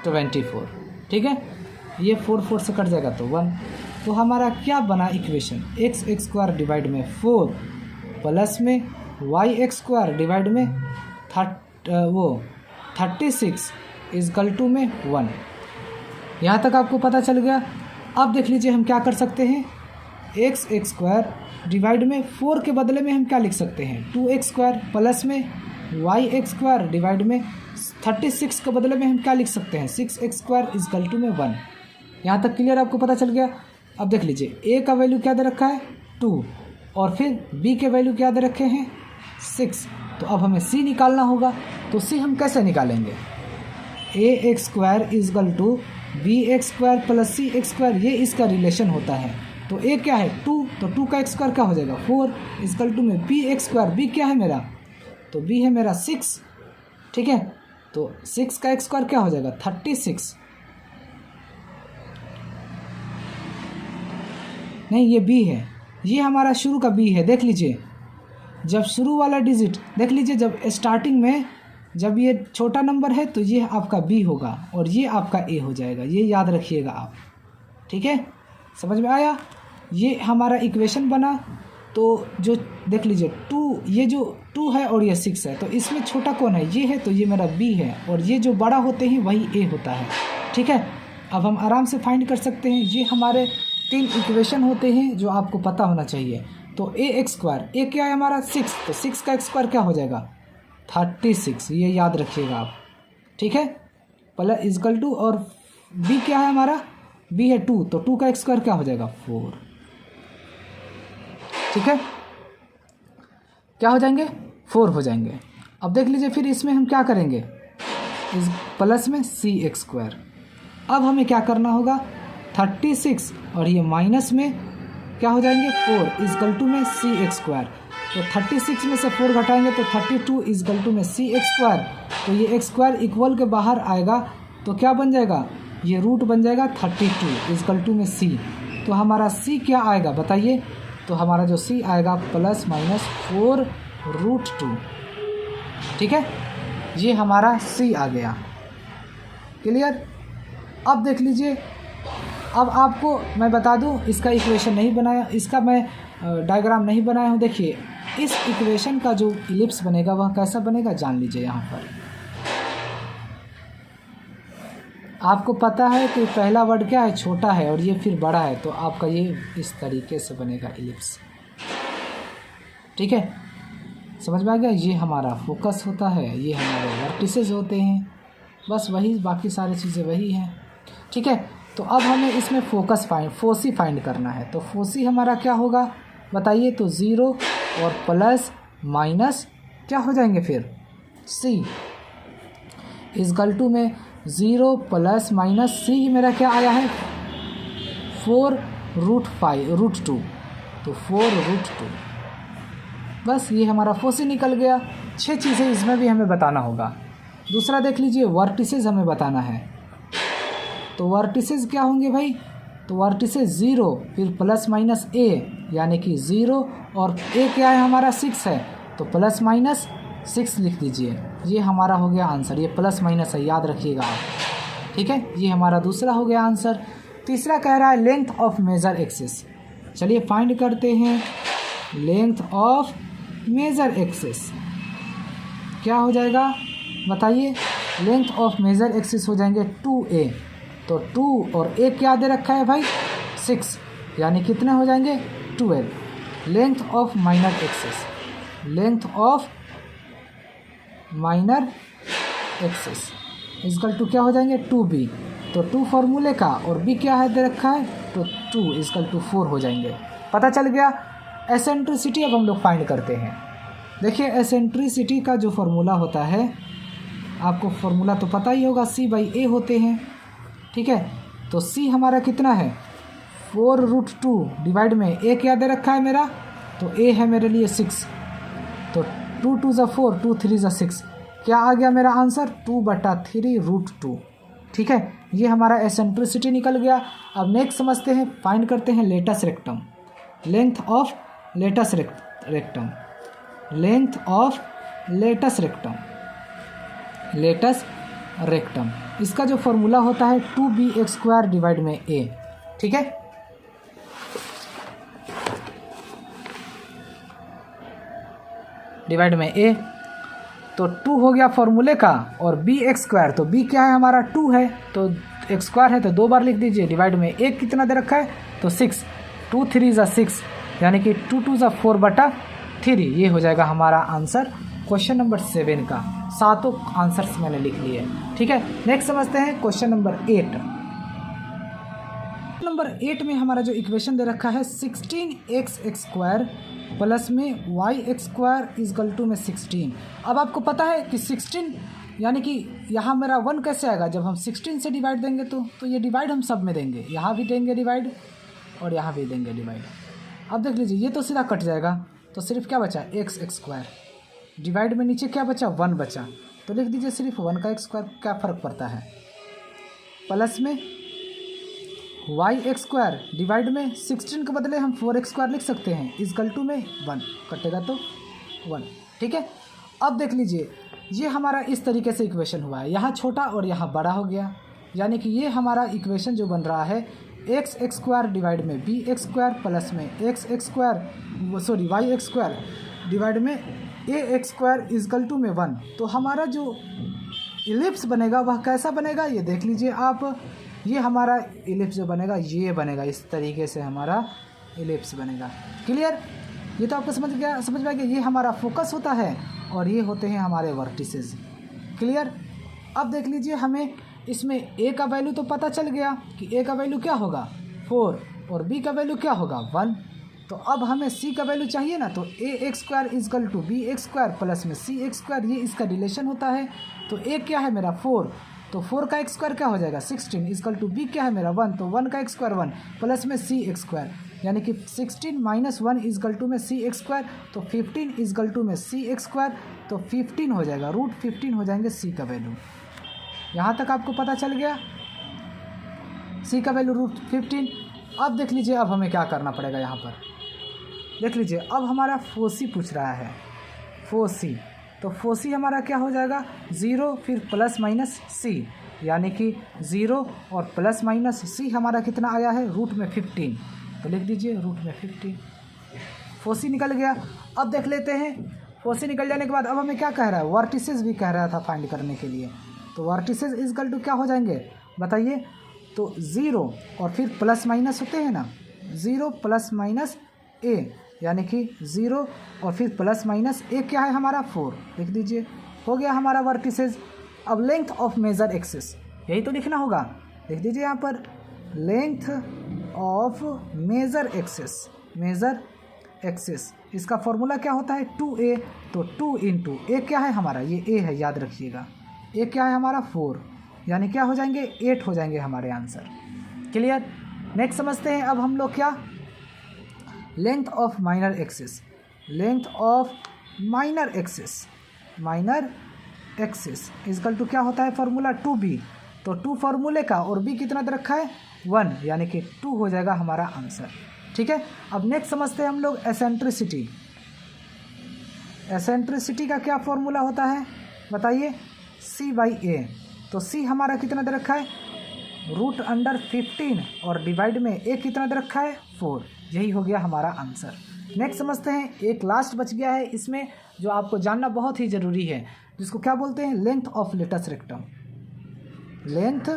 24। ठीक है, ये 4 4 से कट जाएगा तो 1। तो हमारा क्या बना इक्वेशन, x² डिवाइड में 4 प्लस में y² डिवाइड में 36 इजकल टू में 1। यहाँ तक आपको पता चल गया। अब देख लीजिए हम क्या कर सकते हैं, x² डिवाइड में 4 के बदले में हम क्या लिख सकते हैं 2x² प्लस में y² डिवाइड में 36 के बदले में हम क्या लिख सकते हैं 6x² इजकल टू में 1। यहाँ तक क्लियर आपको पता चल गया। अब देख लीजिए a का वैल्यू क्या दे रखा है 2 और फिर b के वैल्यू क्या दे रखे हैं 6। तो अब हमें c निकालना होगा, तो c हम कैसे निकालेंगे, ax² is equal to bx² plus cx², ये इसका रिलेशन होता है। तो a क्या है 2, तो 2 का x² क्या हो जाएगा 4 इजकल टू में bx², b क्या है मेरा, तो b है मेरा 6। ठीक है, तो 6 का x² क्या हो जाएगा 36, नहीं ये b है, ये हमारा शुरू का b है। देख लीजिए जब शुरू वाला डिजिट, देख लीजिए जब स्टार्टिंग में जब ये छोटा नंबर है तो ये आपका b होगा और ये आपका a हो जाएगा, ये याद रखिएगा आप। ठीक है, समझ में आया। ये हमारा इक्वेशन बना। तो जो देख लीजिए 2, ये जो 2 है और ये 6 है, तो इसमें छोटा कौन है, ये है, तो ये मेरा b है, और ये जो बड़ा होते हैं वही a होता है। ठीक है, अब हम आराम से फाइंड कर सकते हैं। ये हमारे 3 इक्वेशन होते हैं जो आपको पता होना चाहिए। तो ax², a क्या है हमारा 6, तो 6 का x² क्या हो जाएगा 36, ये याद रखिएगा आप। ठीक है, प्लस इजकल टू और बी क्या है हमारा, बी है 2, तो 2 का x स्क्वायर क्या हो जाएगा 4, ठीक है, क्या हो जाएंगे 4 हो जाएंगे। अब देख लीजिए फिर इसमें हम क्या करेंगे, इस प्लस में सी एक्स स्क्वायर। अब हमें क्या करना होगा, 36 और ये माइनस में क्या हो जाएंगे 4 इजकल टू में सी एक्स स्क्वायर। तो 36 में से 4 घटाएंगे तो 32 इजकल टू में सी एक्स स्क्वायर। तो ये एक्स स्क्वायर इक्वल के बाहर आएगा तो क्या बन जाएगा, ये रूट बन जाएगा 32 इजकल टू में सी। तो हमारा सी क्या आएगा बताइए, तो हमारा जो सी आएगा +-4√2, ठीक है, ये हमारा सी आ गया। क्लियर। अब देख लीजिए, अब आपको मैं बता दूं, इसका इक्वेशन नहीं बनाया, इसका मैं डायग्राम नहीं बनाया हूं। देखिए इस इक्वेशन का जो इलिप्स बनेगा वह कैसा बनेगा जान लीजिए। यहाँ पर आपको पता है कि पहला वर्ड क्या है, छोटा है, और ये फिर बड़ा है, तो आपका ये इस तरीके से बनेगा इलिप्स, ठीक है, समझ में आ गया। ये हमारा फोकस होता है, ये हमारे वर्टिसेस होते हैं, बस वही, बाकी सारी चीज़ें वही हैं, ठीक है। तो अब हमें इसमें फोसी फाइंड करना है। तो फोसी हमारा क्या होगा बताइए, तो 0 और प्लस माइनस क्या हो जाएंगे फिर सी इजकल टू में 0 प्लस माइनस सी मेरा क्या आया है 4√2, तो 4√2, बस ये हमारा फोसी निकल गया। 6 चीज़ें इसमें भी हमें बताना होगा। दूसरा देख लीजिए, वर्टिसेस हमें बताना है। तो वर्टिसेस क्या होंगे भाई, तो वर्टिसेस 0 फिर प्लस माइनस ए, यानी कि 0 और ए क्या है हमारा 6 है, तो +-6 लिख दीजिए। ये हमारा हो गया आंसर, ये प्लस माइनस है, याद रखिएगा आप, ठीक है। ये हमारा दूसरा हो गया आंसर। तीसरा कह रहा है लेंथ ऑफ मेजर एक्सिस। चलिए फाइंड करते हैं लेंथ ऑफ मेजर एक्सिस क्या हो जाएगा बताइए। लेंथ ऑफ मेजर एक्सिस हो जाएंगे 2a, तो 2 और a क्या दे रखा है भाई 6, यानी कितने हो जाएंगे 12। Length of minor axis, length of minor axis is equal to क्या हो जाएंगे 2b, तो 2 फॉर्मूले का और b क्या है दे रखा है, तो 2 इजकल टू 4 हो जाएंगे। पता चल गया। एसेंट्रिसिटी अब हम लोग फाइंड करते हैं। देखिए एसेंट्रिसिटी का जो फार्मूला होता है, आपको फार्मूला तो पता ही होगा, C/A होते हैं, ठीक है। तो C हमारा कितना है 4√2 डिवाइड में A क्या दे रखा है मेरा, तो A है मेरे लिए 6, तो 2 2 ज़ा 4, 2 3 ज़ा 6, क्या आ गया मेरा आंसर 2/3√2, ठीक है। ये हमारा एसेंट्रिसिटी निकल गया। अब नेक्स्ट समझते हैं, फाइंड करते हैं latus rectum, length of latus rectum, length of latus rectum, latus rectum. इसका जो फॉर्मूला होता है 2bx² डिवाइड में a, ठीक है। डिवाइड में a, तो 2 हो गया फॉर्मूले का, और bx², तो b क्या है हमारा 2 है, तो x² है तो 2 बार लिख दीजिए। डिवाइड में a कितना दे रखा है, तो 6, 2 3 ज़ा 6, यानी कि 2 2 ज़ा 4/3। ये हो जाएगा हमारा आंसर क्वेश्चन नंबर 7 का। 7 आंसर्स मैंने लिख लिए, ठीक है। नेक्स्ट समझते हैं क्वेश्चन नंबर 8। नंबर 8 में हमारा जो इक्वेशन दे रखा है 16x² प्लस में y² इजकल टू में 16। अब आपको पता है कि 16 यानी कि यहाँ मेरा 1 कैसे आएगा, जब हम 16 से डिवाइड देंगे तो ये डिवाइड हम सब में देंगे, यहाँ भी देंगे डिवाइड और यहाँ भी देंगे डिवाइड। अब देख लीजिए ये तो सीधा कट जाएगा, तो सिर्फ क्या बचा x² डिवाइड में नीचे क्या बचा 1 बचा, तो लिख दीजिए सिर्फ 1 का x²। क्या फ़र्क पड़ता है, प्लस में y² डिवाइड में 16 के बदले हम 4x² लिख सकते हैं, इजकल टू में 1 कटेगा तो 1, ठीक है। अब देख लीजिए ये हमारा इस तरीके से इक्वेशन हुआ है, यहाँ छोटा और यहाँ बड़ा हो गया, यानी कि ये हमारा इक्वेशन जो बन रहा है x² डिवाइड में bx² प्लस में y² डिवाइड में ax² इजकल टू में 1। तो हमारा जो इलिप्स बनेगा वह कैसा बनेगा ये देख लीजिए आप। ये हमारा इलिप्स जो बनेगा ये बनेगा, इस तरीके से हमारा इलिप्स बनेगा। क्लियर, ये तो आपको समझ में आ गया। ये हमारा फोकस होता है और ये होते हैं हमारे वर्टिसेस। क्लियर। अब देख लीजिए हमें इसमें ए का वैल्यू तो पता चल गया कि ए का वैल्यू क्या होगा 4 और बी का वैल्यू क्या होगा 1। तो अब हमें सी का वैल्यू चाहिए ना, तो a x square is equal to b x square plus में सी एक्स स्क्वायर, ये इसका रिलेशन होता है। तो ए क्या है मेरा 4, तो 4 का एक्स स्क्वायर क्या हो जाएगा 16 इजकल टू बी क्या है मेरा 1, तो 1 का एक्स स्क्वायर 1 प्लस में सी एक्स स्क्वायर, यानी कि 16 माइनस 1 इजकल टू में सी एक्स स्क्वायर, तो 15 इजकल टू में सी एक्स स्क्वायर, तो 15 हो जाएगा, रूट 15 हो जाएंगे सी का वैल्यू। यहाँ तक आपको पता चल गया सी का वैल्यू रूट 15। अब देख लीजिए अब हमें क्या करना पड़ेगा, यहाँ पर देख लीजिए अब हमारा फोसी पूछ रहा है, फोसी, तो फोसी हमारा क्या हो जाएगा 0 फिर प्लस माइनस सी, यानी कि 0 और प्लस माइनस सी हमारा कितना आया है रूट में 15, तो लिख दीजिए रूट में 15। फोसी निकल गया। अब देख लेते हैं फोसी निकल जाने के बाद अब हमें क्या कह रहा है, वर्टिसेस भी कह रहा था फाइंड करने के लिए, तो वर्टिसेस इजकल टू क्या हो जाएंगे बताइए, तो 0 और फिर प्लस माइनस होते हैं ना, 0 प्लस माइनस ए, यानी कि 0 और फिर प्लस माइनस ए क्या है हमारा 4, लिख दीजिए, हो गया हमारा वर्टिसेस। अब लेंथ ऑफ मेजर एक्सिस, यही तो लिखना होगा, लिख दीजिए यहाँ पर length of major axis, major axis, इसका फॉर्मूला क्या होता है 2a, तो 2 इंटू ए क्या है हमारा, ये ए है याद रखिएगा, ए क्या है हमारा 4, यानी क्या हो जाएंगे 8 हो जाएंगे हमारे आंसर। क्लियर। नेक्स्ट समझते हैं अब हम लोग क्या, length of minor axis, length of minor axis, minor axis is equal to क्या होता है फॉर्मूला 2b, तो 2 फार्मूले का और b कितना दे रखा है 1, यानी कि 2 हो जाएगा हमारा आंसर। ठीक है। अब नेक्स्ट समझते हैं हम लोग एसेंट्रिसिटी, एसेंट्रिसिटी का क्या फॉर्मूला होता है बताइए c/a, तो c हमारा कितना दे रखा है रूट अंडर 15 और डिवाइड में a कितना दे रखा है 4, यही हो गया हमारा आंसर। नेक्स्ट समझते हैं, एक लास्ट बच गया है इसमें जो आपको जानना बहुत ही ज़रूरी है, जिसको क्या बोलते हैं length of latus rectum, length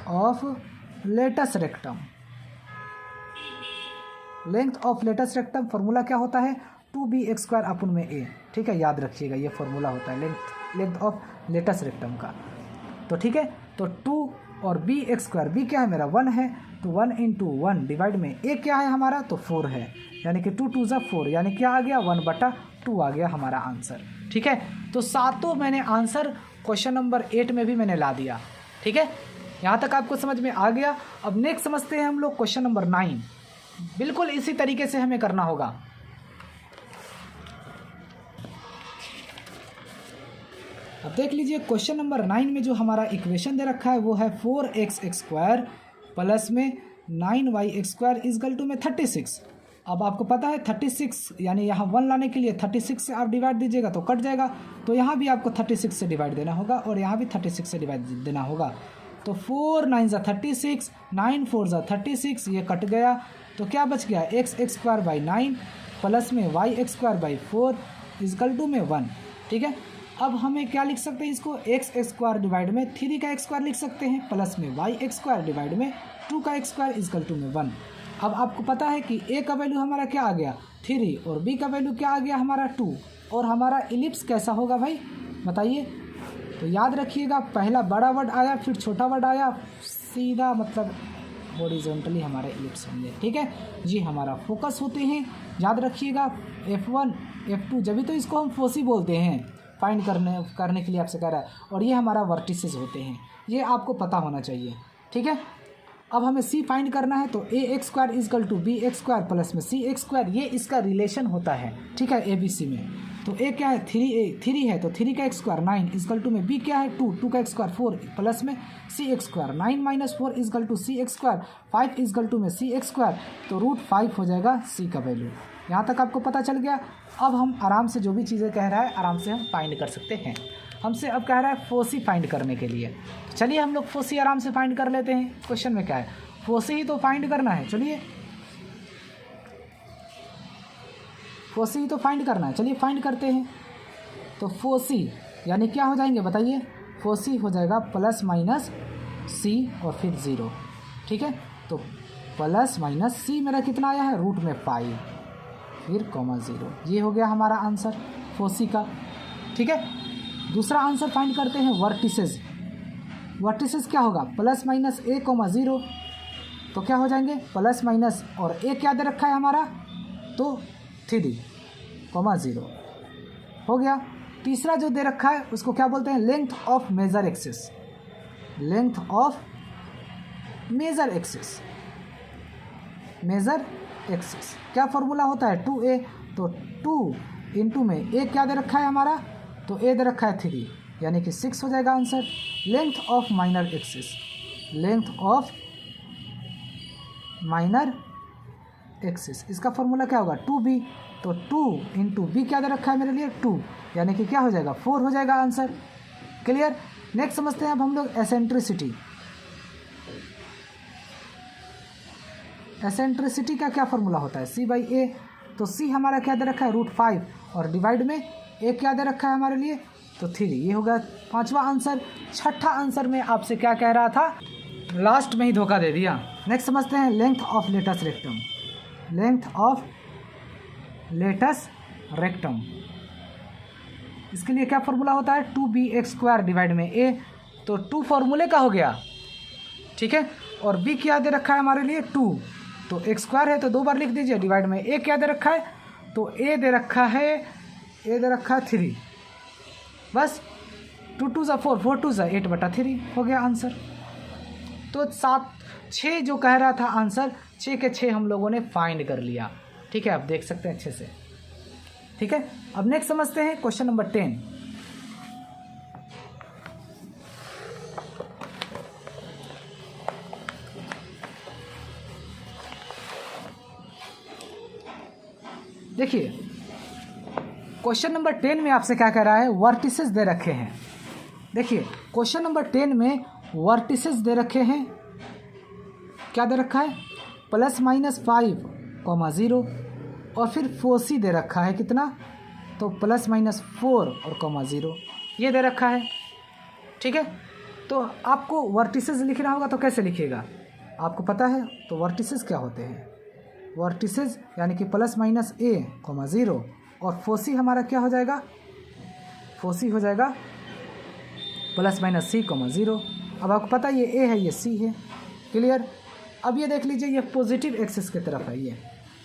of latus rectum, length of latus rectum formula क्या होता है 2bx² अपन में a, ठीक है याद रखिएगा ये फॉर्मूला होता है लेंथ ऑफ लेटस रेक्टम का। तो ठीक है, तो 2 और bx², b क्या है मेरा 1 है, तो 1 इंटू 1 डिवाइड में a क्या है हमारा तो 4 है, यानी कि 2 2 ज़ा 4, यानी क्या आ गया 1/2 आ गया हमारा आंसर। ठीक है, तो सातों मैंने आंसर क्वेश्चन नंबर 8 में भी मैंने ला दिया। ठीक है, यहाँ तक आपको समझ में आ गया। अब नेक्स्ट समझते हैं हम लोग क्वेश्चन नंबर 9, बिल्कुल इसी तरीके से हमें करना होगा। अब देख लीजिए क्वेश्चन नंबर 9 में जो हमारा इक्वेशन दे रखा है वो है 4x² प्लस में 9y² इजकल टू में 36। अब आपको पता है 36, यानी यहाँ 1 लाने के लिए 36 से आप डिवाइड दीजिएगा तो कट जाएगा, तो यहाँ भी आपको 36 से डिवाइड देना होगा और यहाँ भी 36 से डिवाइड देना होगा। तो 4 9 ज़ा 36, 9 4 ज़ा 36, ये कट गया, तो क्या बच गया x² 9 प्लस में y² 4 इजकल टू में 1। ठीक है, अब हमें क्या लिख सकते हैं इसको x² डिवाइड में 3 का x² लिख सकते हैं प्लस में y² डिवाइड में 2 का x² इजकल टू में 1। अब आपको पता है कि a का वैल्यू हमारा क्या आ गया 3 और b का वैल्यू क्या आ गया हमारा 2, और हमारा इलिप्स कैसा होगा भाई बताइए। तो याद रखिएगा पहला बड़ा वर्ड आया फिर छोटा वर्ड आया, सीधा मतलब हॉरिजॉन्टली हमारे इलिप्स होंगे। ठीक है जी, हमारा फोकस होते हैं, याद रखिएगा F1 F2, जब भी तो इसको हम फोसी बोलते हैं, फाइंड करने के लिए आपसे कह रहा है, और ये हमारा वर्टिसेस होते हैं, ये आपको पता होना चाहिए। ठीक है, अब हमें c फाइंड करना है, तो ax² is equal to bx² plus में cx², ये इसका रिलेशन होता है। ठीक है, ABC में तो a क्या है 3 है, तो 3 का x² 9 इजकल टू में b क्या है 2 का x² 4 प्लस में cx², 9 minus 4 equal to cx², 5 equal to में cx², तो रूट 5 हो जाएगा c का वैल्यू। यहाँ तक आपको पता चल गया। अब हम आराम से जो भी चीज़ें कह रहा है आराम से हम फाइंड कर सकते हैं। हमसे अब कह रहा है फोसी फाइंड करने के लिए, तो चलिए हम लोग फोसी आराम से फाइंड कर लेते हैं। क्वेश्चन में क्या है, फोसी ही तो फाइंड करना है, चलिए फोसी ही तो फाइंड करना है, चलिए फाइंड करते हैं। तो फोसी यानी क्या हो जाएंगे बताइए, फोसी हो जाएगा प्लस माइनस सी और फिर 0। ठीक है, तो प्लस माइनस सी मेरा कितना आया है रूट में 5 फिर कॉमा 0, ये हो गया हमारा आंसर फोसी का। ठीक है, दूसरा आंसर फाइंड करते हैं वर्टिसेस। वर्टिसेस क्या होगा, प्लस माइनस ए कोमा 0, तो क्या हो जाएंगे प्लस माइनस, और ए क्या दे रखा है हमारा, तो 3 कोमा 0 हो गया। तीसरा जो दे रखा है उसको क्या बोलते हैं, length of major axis, length of major axis, major axis क्या फॉर्मूला होता है 2a, तो 2 इंटू में ए क्या दे रखा है हमारा, तो ए दे रखा है 3, यानी कि 6 हो जाएगा answer. Length of minor axis, length of minor axis, इसका फॉर्मूला क्या होगा 2b, तो 2 इंटू बी क्या दे रखा है मेरे लिए 2, यानी कि क्या हो जाएगा 4 हो जाएगा आंसर। क्लियर। नेक्स्ट समझते हैं अब हम लोग एसेंट्रिसिटी। एसेंट्रिसिटी का क्या फॉर्मूला होता है, c/a, तो c हमारा क्या दे रखा है √5, और डिवाइड में a क्या दे रखा है हमारे लिए, तो 3। ये होगा 5वां आंसर। छठा आंसर में आपसे क्या कह रहा था, लास्ट में ही धोखा दे दिया। नेक्स्ट समझते हैं length of latus rectum, length of latus rectum, इसके लिए क्या फॉर्मूला होता है 2bx² डिवाइड में a, तो 2 फॉर्मूले का हो गया, ठीक है, और b क्या दे रखा है हमारे लिए 2, तो x² है तो 2 बार लिख दीजिए, डिवाइड में a क्या दे रखा है, तो a दे रखा है 3, बस 2 2 ज़ा 4, 4 2 ज़ा 8/3 हो गया आंसर। तो 6 जो कह रहा था आंसर, 6 के 6 हम लोगों ने फाइंड कर लिया, ठीक है, आप देख सकते हैं अच्छे से, ठीक है। अब नेक्स्ट समझते हैं क्वेश्चन नंबर 10। देखिए क्वेश्चन नंबर 10 में आपसे क्या कह रहा है, वर्टिसेस दे रखे हैं। देखिए क्वेश्चन नंबर 10 में वर्टिसेस दे रखे हैं, क्या दे रखा है +-5, 0, और फिर फोसी दे रखा है कितना, तो +-4 और 0 ये दे रखा है, ठीक है। तो आपको वर्टिसेस लिखना होगा, तो कैसे लिखिएगा, आपको पता है, तो वर्टिसेस क्या होते हैं, वर्टिसेस यानी कि +-a, 0, और फोसी हमारा क्या हो जाएगा, फोसी हो जाएगा +-c, 0। अब आपको पता है ये a है, ये c है। क्लियर। अब ये देख लीजिए, ये पॉजिटिव एक्सिस की तरफ है ये,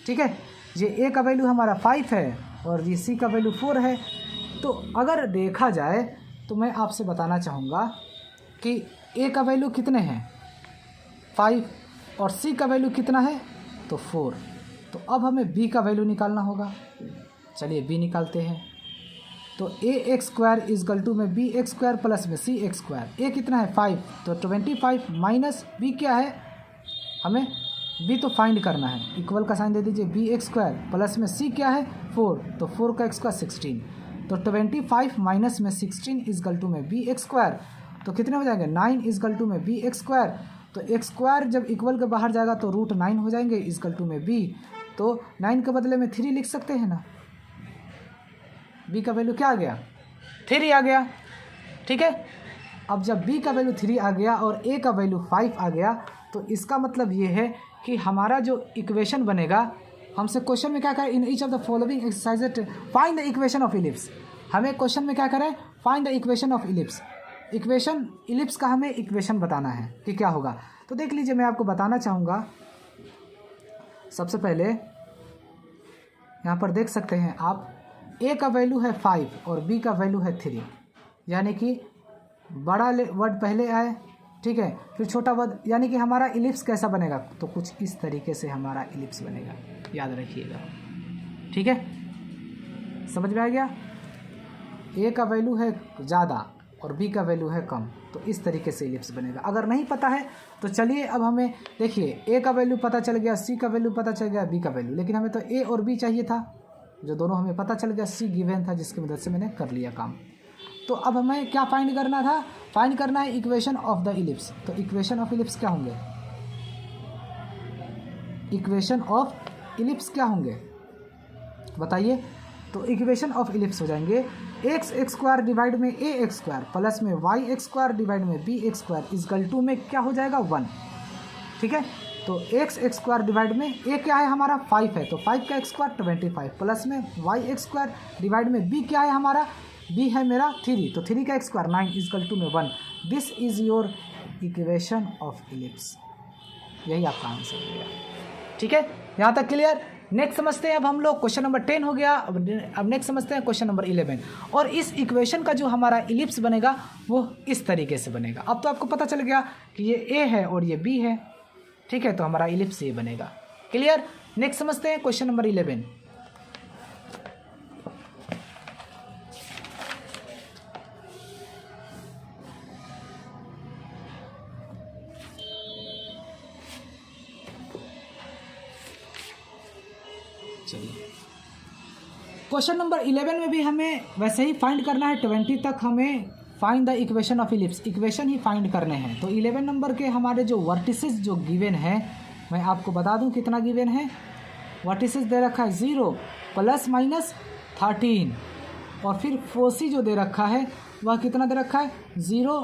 ठीक है, ये a का वैल्यू हमारा 5 है और ये c का वैल्यू 4 है। तो अगर देखा जाए तो मैं आपसे बताना चाहूँगा कि a का वैल्यू कितने हैं 5 और c का वैल्यू कितना है, तो 4। तो अब हमें b का वैल्यू निकालना होगा, चलिए b निकालते हैं। तो ax² में bx² प्लस में cx², a कितना है 5, तो 25 माइनस b क्या है, हमें b तो फाइंड करना है, इक्वल का साइन दे दीजिए, bx² प्लस में c क्या है 4, तो 4 का x² 16, तो 25 माइनस में 16 में bx², तो कितने हो जाएंगे 9 में bx², तो x² जब इक्वल के बाहर जाएगा तो √9 हो जाएंगे में b, तो 9 के बदले में 3 लिख सकते हैं ना, b का वैल्यू क्या आ गया 3 आ गया, ठीक है। अब जब b का वैल्यू 3 आ गया और a का वैल्यू 5 आ गया, तो इसका मतलब ये है कि हमारा जो इक्वेशन बनेगा, हमसे क्वेश्चन में क्या करें, in each of the following exercise find the equation of ellipse, हमें क्वेश्चन में क्या करें, find the equation of ellipse, equation ellipse का हमें इक्वेशन बताना है कि क्या होगा। तो देख लीजिए, मैं आपको बताना चाहूँगा, सबसे पहले यहाँ पर देख सकते हैं आप, a का वैल्यू है 5 और b का वैल्यू है 3, यानी कि बड़ा वर्ड पहले आए, ठीक है, फिर छोटा वर्ड, यानी कि हमारा इलिप्स कैसा बनेगा, तो कुछ इस तरीके से हमारा इलिप्स बनेगा, याद रखिएगा, ठीक है, समझ में आ गया। a का वैल्यू है ज़्यादा और b का वैल्यू है कम, तो इस तरीके से इलिप्स बनेगा। अगर नहीं पता है तो चलिए अब हमें देखिए, a का वैल्यू पता चल गया, c का वैल्यू पता चल गया, b का वैल्यू, लेकिन हमें तो a और b चाहिए था, जो दोनों हमें पता चल गया, c गिवन था, जिसकी मदद से मैंने कर लिया काम। तो अब हमें क्या फाइंड करना था, फाइंड करना है इक्वेशन ऑफ द इलिप्स। तो इक्वेशन ऑफ इलिप्स क्या होंगे, इक्वेशन ऑफ इलिप्स क्या होंगे बताइए। तो इक्वेशन ऑफ इलिप्स हो जाएंगे x² डिवाइड में ax² प्लस में y² डिवाइड में bx² इजकल टू में क्या हो जाएगा 1, ठीक है। तो x² डिवाइड में a क्या है हमारा 5 है, तो 5 का x² 25 प्लस में y² डिवाइड में b क्या है हमारा, b है मेरा 3, तो 3 का x² 9 इजकल टू में 1। This is your equation of ellipse. यही आपका आंसर हो गया। ठीक है, यहाँ तक क्लियर। नेक्स्ट समझते हैं अब हम लोग, क्वेश्चन नंबर 10 हो गया। अब नेक्स्ट समझते हैं क्वेश्चन नंबर 11। और इस इक्वेशन का जो हमारा इलिप्स बनेगा वो इस तरीके से बनेगा। अब तो आपको पता चल गया कि ये ए है और ये बी है। ठीक है, तो हमारा इलिप्स ये बनेगा। क्लियर। नेक्स्ट समझते हैं क्वेश्चन नंबर 11। चलिए, क्वेश्चन नंबर 11 में भी हमें वैसे ही फाइंड करना है। 20 तक हमें find the equation of ellipse, equation he find करने हैं। तो 11 नंबर के हमारे जो वर्टिसेस जो गिवन है, मैं आपको बता दूं कितना गिवन है। वर्टिसेस दे रखा है 0 ± 13 और फिर फोसी जो दे रखा है वह कितना दे रखा है 0,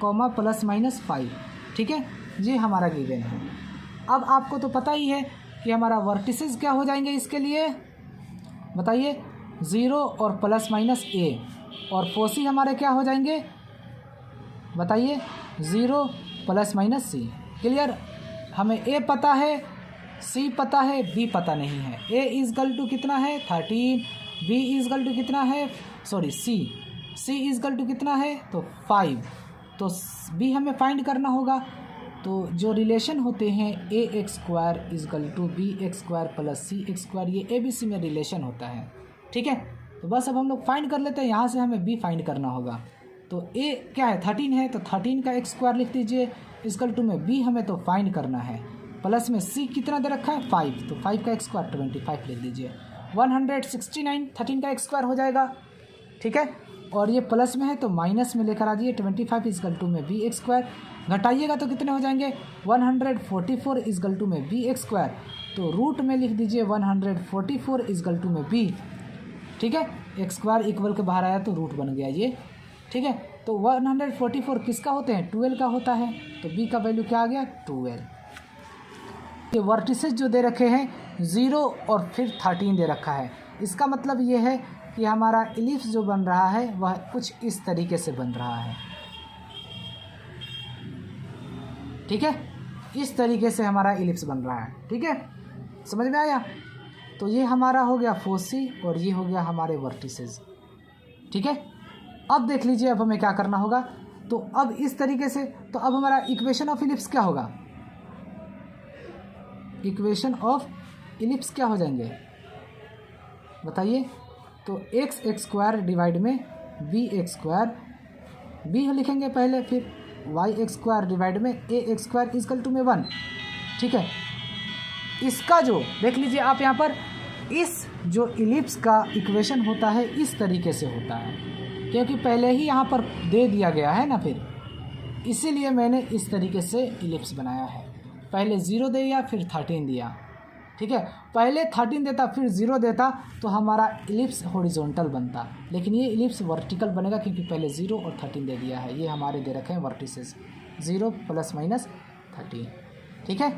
±5। ठीक है, ये हमारा गिवन है। अब आपको तो पता ही है कि हमारा वर्टिसेस क्या हो जाएंगे इसके लिए, बताइए 0 और ±a, और फोसी हमारे क्या हो जाएंगे बताइए 0 ± c। क्लियर। हमें a पता है, c पता है, b पता नहीं है। a इजकल टू कितना है 13, b इजकल टू कितना है c इजकल टू कितना है तो 5। तो b हमें फाइंड करना होगा। तो जो रिलेशन होते हैं ax² is equal to bx² + cx², ये ABC में रिलेशन होता है। ठीक है, तो बस अब हम लोग फाइंड कर लेते हैं। यहाँ से हमें b फाइंड करना होगा। तो a क्या है 13 है, तो 13 का x² लिख दीजिए, इजकल टू में b हमें तो फाइंड करना है, प्लस में c कितना दे रखा है 5, तो 5 का x² 25 लिख दीजिए। 169 13 का x² हो जाएगा। ठीक है, और ये प्लस में है तो माइनस में लेकर आ जाइए। 25 इजकल टू में bx², घटाइएगा तो कितने हो जाएंगे 144 इजकल टू में bx², तो रूट में लिख दीजिए 144 इजकल टू में b। ठीक है, x² इक्वल के बाहर आया तो रूट बन गया ये। ठीक है, तो 144 किसका होते हैं 12 का होता है, तो b का वैल्यू क्या आ गया 12। ये वर्टिसेस जो दे रखे हैं 0 और फिर 13 दे रखा है, इसका मतलब ये है कि हमारा इलिप्स जो बन रहा है वह कुछ इस तरीके से बन रहा है। ठीक है, इस तरीके से हमारा इलिप्स बन रहा है। ठीक है, समझ में आया। तो ये हमारा हो गया फोसी और ये हो गया हमारे वर्टिसेस। ठीक है, अब देख लीजिए अब हमें क्या करना होगा। तो अब इस तरीके से, तो अब हमारा इक्वेशन ऑफ इलिप्स क्या होगा, इक्वेशन ऑफ इलिप्स क्या हो जाएंगे बताइए। तो x² डिवाइड में bx², b लिखेंगे पहले, फिर y² डिवाइड में ax² इजकल टू में 1। ठीक है, इसका जो देख लीजिए आप यहाँ पर, इस जो इलिप्स का इक्वेशन होता है इस तरीके से होता है, क्योंकि पहले ही यहाँ पर दे दिया गया है ना, फिर इसीलिए मैंने इस तरीके से इलिप्स बनाया है। पहले 0 दिया फिर 13 दिया। ठीक है, पहले 13 देता फिर 0 देता तो हमारा इलिप्स हॉरिजॉन्टल बनता, लेकिन ये इलिप्स वर्टिकल बनेगा क्योंकि पहले 0 और 13 दे दिया है। ये हमारे दे रखे हैं वर्टिसेस 0 ± 13। ठीक है,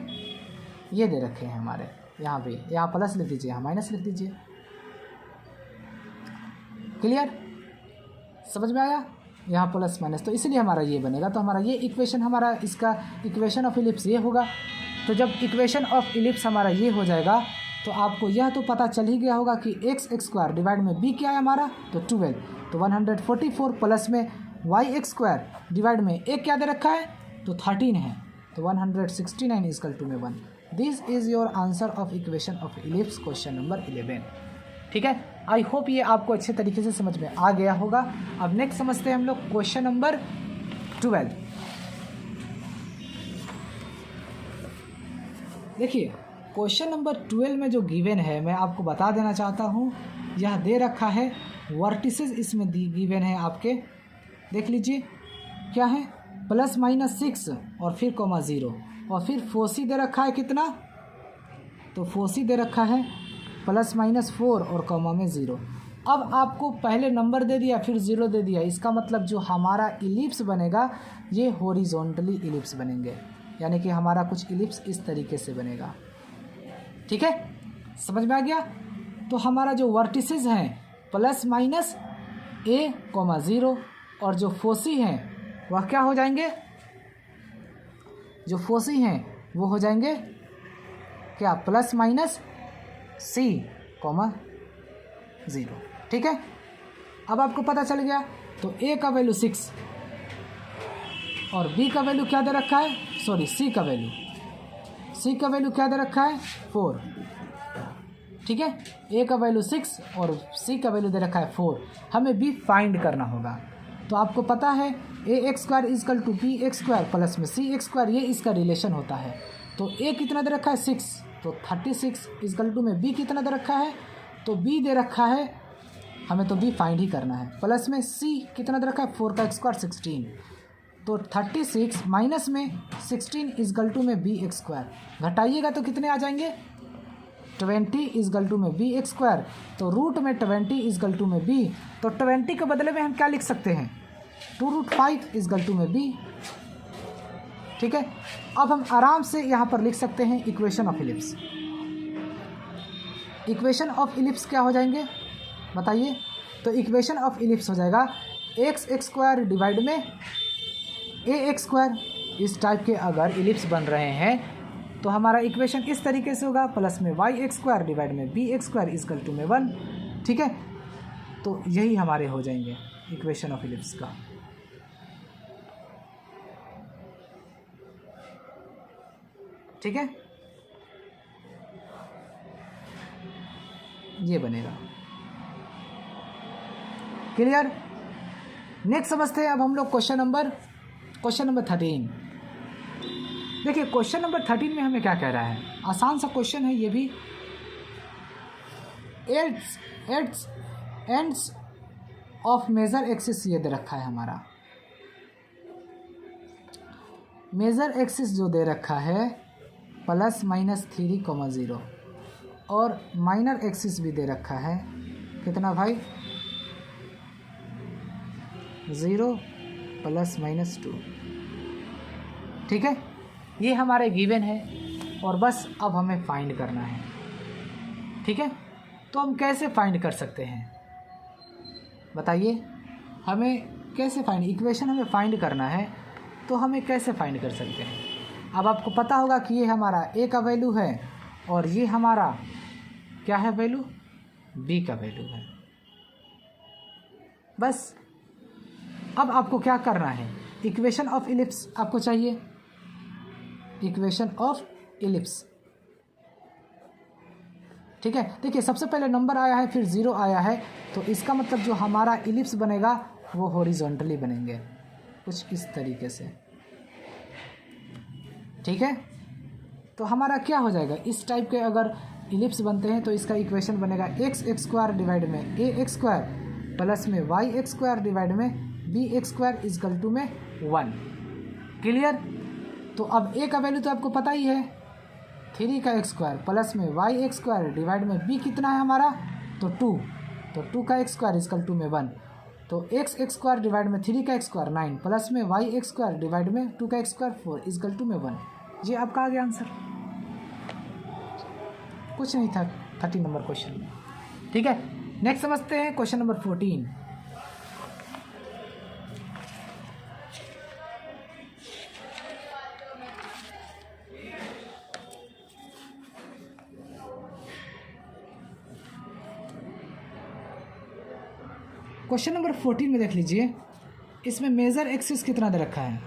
ये दे रखे हैं हमारे यहाँ पे, यहाँ प्लस लिख दीजिए, यहाँ माइनस लिख दीजिए। क्लियर, समझ में आया, यहाँ प्लस माइनस, तो इसलिए हमारा ये बनेगा। तो हमारा ये इक्वेशन, हमारा इसका इक्वेशन ऑफ इलिप्स ये होगा। तो जब इक्वेशन ऑफ इलिप्स हमारा ये हो जाएगा तो आपको यह तो पता चल ही गया होगा कि x² डिवाइड में b क्या है हमारा तो 12, तो 144 प्लस में y² डिवाइड में a क्या दे रखा है तो 13 है, तो 169 इजकल टू में 1। This is your answer of equation of ellipse question number 11। ठीक है, आई होप ये आपको अच्छे तरीके से समझ में आ गया होगा। अब नेक्स्ट समझते हैं हम लोग क्वेश्चन नंबर 12। देखिए, क्वेश्चन नंबर 12 में जो गिवन है मैं आपको बता देना चाहता हूँ, यह दे रखा है वर्टिसेस इसमें गिवन है आपके, देख लीजिए क्या है ±6 और फिर (0) और फिर फोसी दे रखा है कितना, तो फोसी दे रखा है ±4 और कॉमा में 0। अब आपको पहले नंबर दे दिया फिर 0 दे दिया, इसका मतलब जो हमारा इलिप्स बनेगा ये हॉरिजॉन्टली इलिप्स बनेंगे, यानी कि हमारा कुछ इलिप्स इस तरीके से बनेगा। ठीक है, समझ में आ गया। तो हमारा जो वर्टिसेस हैं ±a, 0 और जो फोसी हैं वह क्या हो जाएंगे जो फोसी हैं वो हो जाएंगे क्या, प्लस माइनस सी कॉमा 0। ठीक है, अब आपको पता चल गया। तो ए का वैल्यू 6 और बी का वैल्यू क्या दे रखा है, सॉरी सी का वैल्यू क्या दे रखा है 4। ठीक है, ए का वैल्यू 6 और सी का वैल्यू दे रखा है 4। हमें बी फाइंड करना होगा। तो आपको पता है a x square is equal to b x square plus में सी एक्स स्क्वायर, ये इसका रिलेशन होता है। तो ए कितना दे रखा है 6, तो 36 इजकल टू में बी कितना दे रखा है, तो बी दे रखा है, हमें तो बी फाइंड ही करना है। प्लस में सी कितना दे रखा है 4 का स्क्वायर 16, तो 36 माइनस में 16 इजकल टू में बी एक्स स्क्वायर, घटाइएगा तो कितने आ जाएंगे 20 इजकल टू में बी एक्स स्क्वायर। तो रूट में 20 इजकल टू में बी, तो 20 के बदले में हम क्या लिख सकते हैं 2√5 इजकल टू में बी। ठीक है, अब हम आराम से यहाँ पर लिख सकते हैं equation of ellipse. Equation of ellipse क्या हो जाएंगे बताइए, तो इक्वेशन ऑफ इलिप्स हो जाएगा एक्स एक्स स्क्वायर डिवाइड में ए एक्स स्क्वायर। इस टाइप के अगर इलिप्स बन रहे हैं तो हमारा इक्वेशन इस तरीके से होगा, प्लस में वाई एक्स स्क्वायर डिवाइड में b x square is equal to में 1। ठीक है, तो यही हमारे हो जाएंगे इक्वेशन ऑफ इलिप्स का। ठीक है, ये बनेगा। क्लियर। नेक्स्ट समझते हैं अब हम लोग क्वेश्चन नंबर 13। देखिए क्वेश्चन नंबर 13 में हमें क्या कह रहा है, आसान सा क्वेश्चन है ये भी। एंड्स ऑफ मेजर एक्सिस ये दे रखा है हमारा, मेजर एक्सिस जो दे रखा है प्लस माइनस 3,0 और माइनर एक्सिस भी दे रखा है कितना भाई 0 प्लस माइनस 2। ठीक है, ये हमारे गिवन है और बस अब हमें फाइंड करना है। ठीक है, तो हम कैसे फाइंड कर सकते हैं बताइए, हमें कैसे फाइंड, इक्वेशन हमें फाइंड करना है तो हमें कैसे फाइंड कर सकते हैं। अब आपको पता होगा कि ये हमारा ए का वैल्यू है और ये हमारा क्या है वैल्यू, बी का वैल्यू है। बस अब आपको क्या करना है, इक्वेशन ऑफ इलिप्स आपको चाहिए, इक्वेशन ऑफ इलिप्स। ठीक है, देखिए सबसे पहले नंबर आया है फिर 0 आया है, तो इसका मतलब जो हमारा इलिप्स बनेगा वो हॉरिजॉन्टली बनेंगे कुछ इस तरीके से। ठीक है, तो हमारा क्या हो जाएगा, इस टाइप के अगर इलिप्स बनते हैं तो इसका इक्वेशन बनेगा एक्स एक्स स्क्वायर डिवाइड में ए एक्स स्क्वायर प्लस में वाई एक्स स्क्वायर डिवाइड में b x square is equal to में 1। क्लियर। तो अब ए का वैल्यू तो आपको पता ही है 3 का एक्स स्क्वायर प्लस में वाई एक्स स्क्वायर डिवाइड में बी कितना है हमारा तो 2, तो 2 का एक्स स्क्वायर इजकल टू में 1। तो एक्स एक्स स्क्वायर डिवाइड में 3 का एक्स स्क्वायर 9 प्लस में वाई एक्स स्क्वायर डिवाइड में 2 का एक्स स्क्वायर 4 इजकल टू में 1। ये आपका आ गया आंसर, कुछ नहीं था 30 नंबर क्वेश्चन में। ठीक है, नेक्स्ट समझते हैं क्वेश्चन नंबर 14। क्वेश्चन नंबर 14 में देख लीजिए, इसमें मेजर एक्सिस कितना दे रखा है,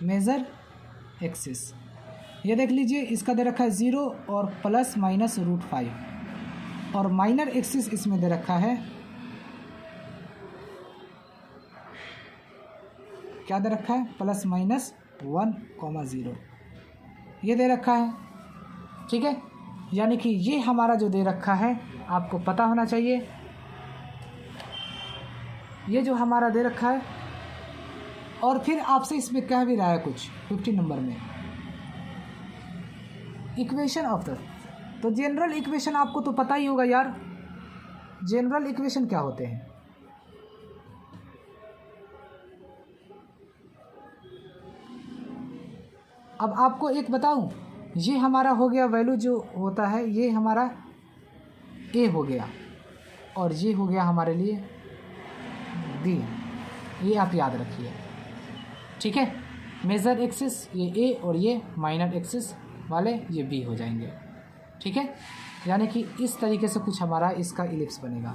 मेजर एक्सिस ये देख लीजिए, इसका दे रखा है 0 और प्लस माइनस √5 और माइनर एक्सिस इसमें दे रखा है क्या दे रखा है प्लस माइनस 1,0 ये दे रखा है। ठीक है, यानी कि ये हमारा जो दे रखा है आपको पता होना चाहिए, ये जो हमारा दे रखा है और फिर आपसे इसमें कह भी रहा है कुछ 15 नंबर में इक्वेशन ऑफ द, तो जनरल इक्वेशन आपको तो पता ही होगा यार, जनरल इक्वेशन क्या होते हैं। अब आपको एक बताऊं, ये हमारा हो गया वैल्यू जो होता है ये हमारा ए हो गया और ये हो गया हमारे लिए बी, ये आप याद रखिए। ठीक है, मेजर एक्सिस ये ए और ये माइनर एक्सिस वाले ये बी हो जाएंगे। ठीक है, यानी कि इस तरीके से कुछ हमारा इसका इलिप्स बनेगा।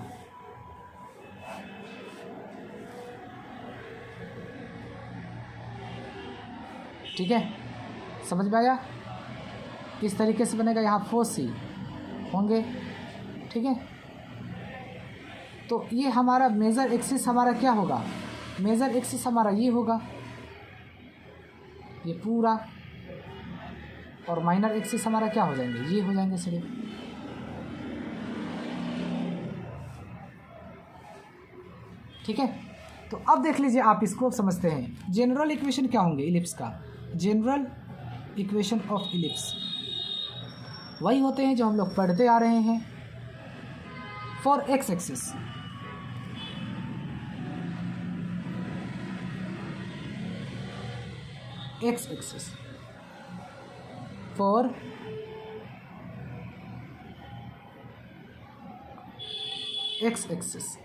ठीक है, समझ में आया? इस तरीके से बनेगा, यहाँ फोसी होंगे। ठीक है, तो ये हमारा मेजर एक्सिस हमारा क्या होगा? मेजर एक्सिस हमारा ये होगा, ये पूरा, और माइनर एक्सिस हमारा क्या हो जाएंगे? ये हो जाएंगे सिर्फ। ठीक है, तो अब देख लीजिए, आप इसको समझते हैं। जनरल इक्वेशन क्या होंगे इलिप्स का? जनरल इक्वेशन ऑफ इलिप्स वही होते हैं जो हम लोग पढ़ते आ रहे हैं। For x axis, x axis, for x axis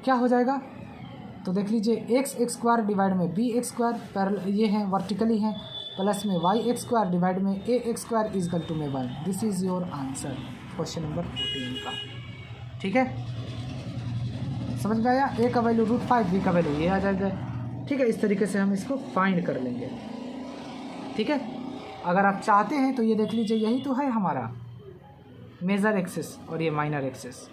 क्या हो जाएगा? तो देख लीजिए, एक्स एक्स स्क्वायर डिवाइड में बी एक्स स्क्वायर पैरेलल ये हैं, वर्टिकली हैं, प्लस में वाई एक्स स्क्वायर डिवाइड में a x square is equal to में 1। This is your answer question number 14 का। ठीक है, समझ में आया? ए का वैल्यू √5, बी का वैल्यू ये आ जाएगा। ठीक है, इस तरीके से हम इसको फाइंड कर लेंगे। ठीक है, अगर आप चाहते हैं तो ये देख लीजिए, यही तो है हमारा मेजर एक्सिस और ये माइनर एक्सिस।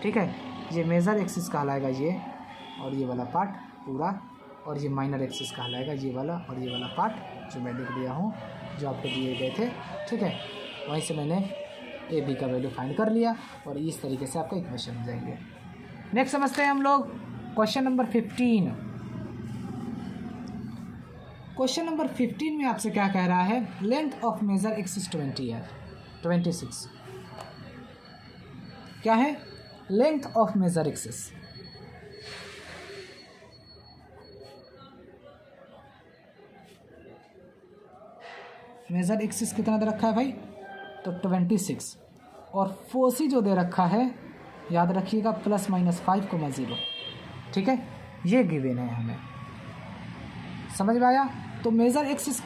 ठीक है, ये मेजर एक्सिस कहलाएगा ये, और ये वाला पार्ट पूरा, और ये माइनर एक्सिस कहलाएगा ये वाला और ये वाला पार्ट जो मैं लिख दिया हूँ, जो आपको दिए गए थे। ठीक है, वहीं से मैंने ए बी का वैल्यू फाइंड कर लिया, और इस तरीके से आपका इक्वेशन हो जाएंगे। नेक्स्ट समझते हैं हम लोग क्वेश्चन नंबर 15। क्वेश्चन नंबर 15 में आपसे क्या कह रहा है? लेंथ ऑफ मेजर एक्सिस 20 है, 26 क्या है? Length of major axis. Major axis कितना दे रखा है भाई? तो 26, और फोसी जो दे रखा है याद रखिएगा ±5,0। ठीक है, ये गिवन है हमें, समझ में आया? तो मेजर एक्सिस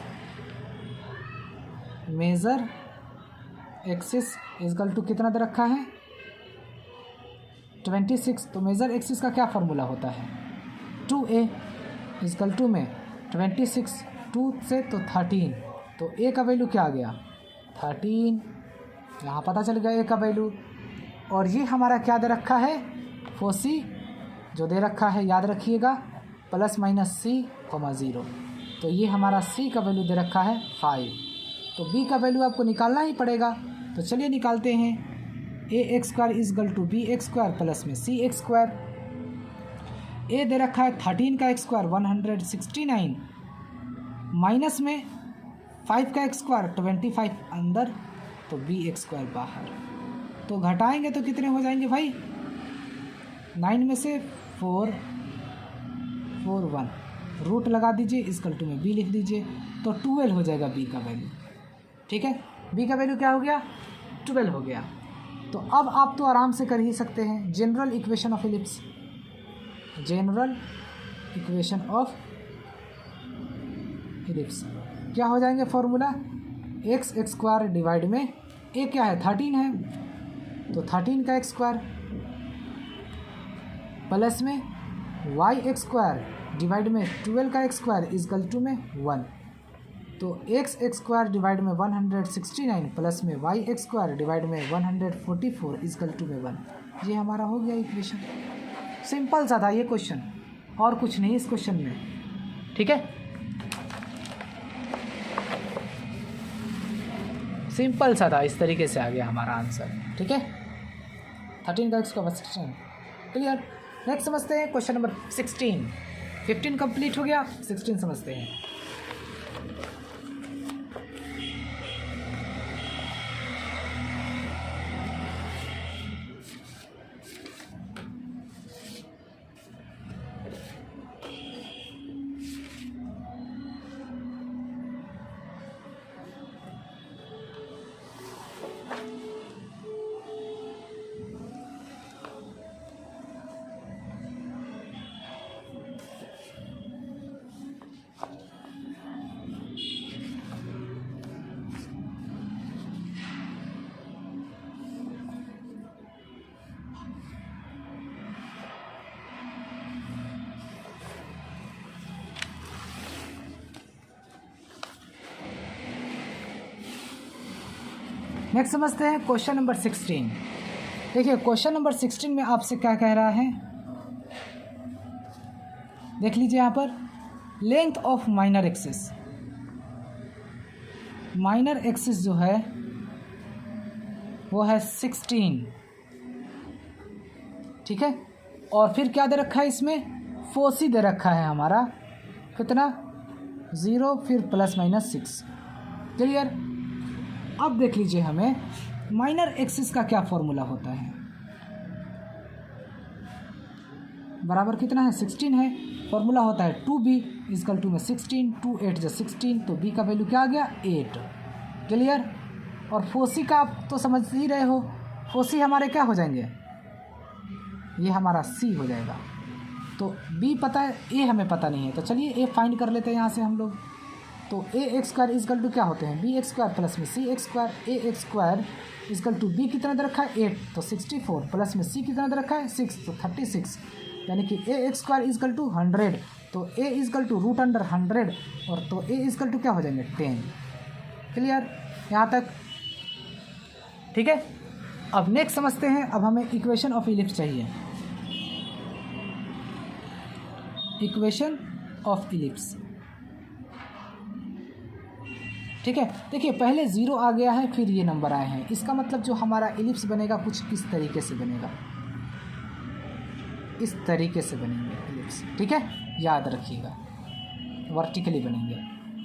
इजकल टू कितना दे रखा है? 26। तो मेजर एक्सिस का क्या फार्मूला होता है? 2a इजकल टू में 26, 2 से तो 13, तो a का वैल्यू क्या आ गया? 13। यहाँ पता चल गया a का वैल्यू। और ये हमारा क्या दे रखा है? फोसी जो दे रखा है याद रखिएगा ±c,0। तो ये हमारा c का वैल्यू दे रखा है 5। तो b का वैल्यू आपको निकालना ही पड़ेगा, तो चलिए निकालते हैं। A x square is equal to b x square plus में सी एक्स स्क्वायर। ए दे रखा है 13 का एक्स स्क्वायर 169, माइनस में 5 का एक्स स्क्वायर 25 अंदर, तो बी एक्स स्क्वायर बाहर। तो घटाएंगे तो कितने हो जाएंगे भाई? 9 में से 4 1 रूट लगा दीजिए, इजकल टू में बी लिख दीजिए, तो 12 हो जाएगा बी का वैल्यू। ठीक है, बी का वैल्यू क्या हो गया? 12 हो गया। तो अब आप तो आराम से कर ही सकते हैं general equation of ellipse. General equation of ellipse क्या हो जाएंगे? Formula x x square divide में ए क्या है? 13 है, तो 13 का एक्स स्क्वायर प्लस में वाई एक्स स्क्वायर डिवाइड में 12 का एक्स स्क्वायर इजकल टू में 1। तो एक्स एक्स स्क्वायर डिवाइड में 169 प्लस में वाई एक्स स्क्वायर डिवाइड में 144 इजकल टू में 1। ये हमारा हो गया इक्वेशन। सिंपल सा था ये क्वेश्चन, और कुछ नहीं इस क्वेश्चन में। ठीक है, सिंपल सा था, इस तरीके से आ गया हमारा आंसर। ठीक है, 13 का एक्स का 16 क्लियर। नेक्स्ट समझते हैं क्वेश्चन नंबर 16। 15 कंप्लीट हो गया, 16 समझते हैं। नेक्स्ट समझते हैं क्वेश्चन नंबर 16। देखिए क्वेश्चन नंबर 16 में आपसे क्या कह रहा है, देख लीजिए यहाँ पर, length of minor axis. Minor axis जो है वो है 16, ठीक है। और फिर क्या दे रखा है इसमें, फोसी दे रखा है हमारा, कितना 0 फिर प्लस माइनस 6। क्लियर। अब देख लीजिए हमें माइनर एक्सिस का क्या फॉर्मूला होता है, बराबर कितना है 16 है। फॉर्मूला होता है 2b इजकल टू में 16, 2 8 जो 16, तो b का वैल्यू क्या आ गया 8। क्लियर। और फोसी का आप तो समझ ही रहे हो, फोसी हमारे क्या हो जाएंगे, ये हमारा c हो जाएगा। तो b पता है, a हमें पता नहीं है, तो चलिए a फाइंड कर लेते हैं यहाँ से हम लोग। तो a x square is equal to क्या होते हैं, बी एक्स स्क्वायर प्लस में c x square. A x square is equal to b कितना दे रखा है 8, तो 64 प्लस में सी कितना दे रखा है 6, तो 36। यानी कि ए एक्स स्क्वायर इजकल टू 100, तो ए इजकल टू रूट अंडर 100, और तो ए इजकल टू क्या हो जाएंगे 10। क्लियर यहाँ तक, ठीक है। अब नेक्स्ट समझते हैं, अब हमें इक्वेशन ऑफ इलिप्स चाहिए। इक्वेशन ऑफ इलिप्स, ठीक है। देखिए पहले 0 आ गया है, फिर ये नंबर आए हैं, इसका मतलब जो हमारा इलिप्स बनेगा कुछ इस तरीके से बनेगा, इस तरीके से बनेंगे इलिप्स, ठीक है, याद रखिएगा, वर्टिकली बनेंगे।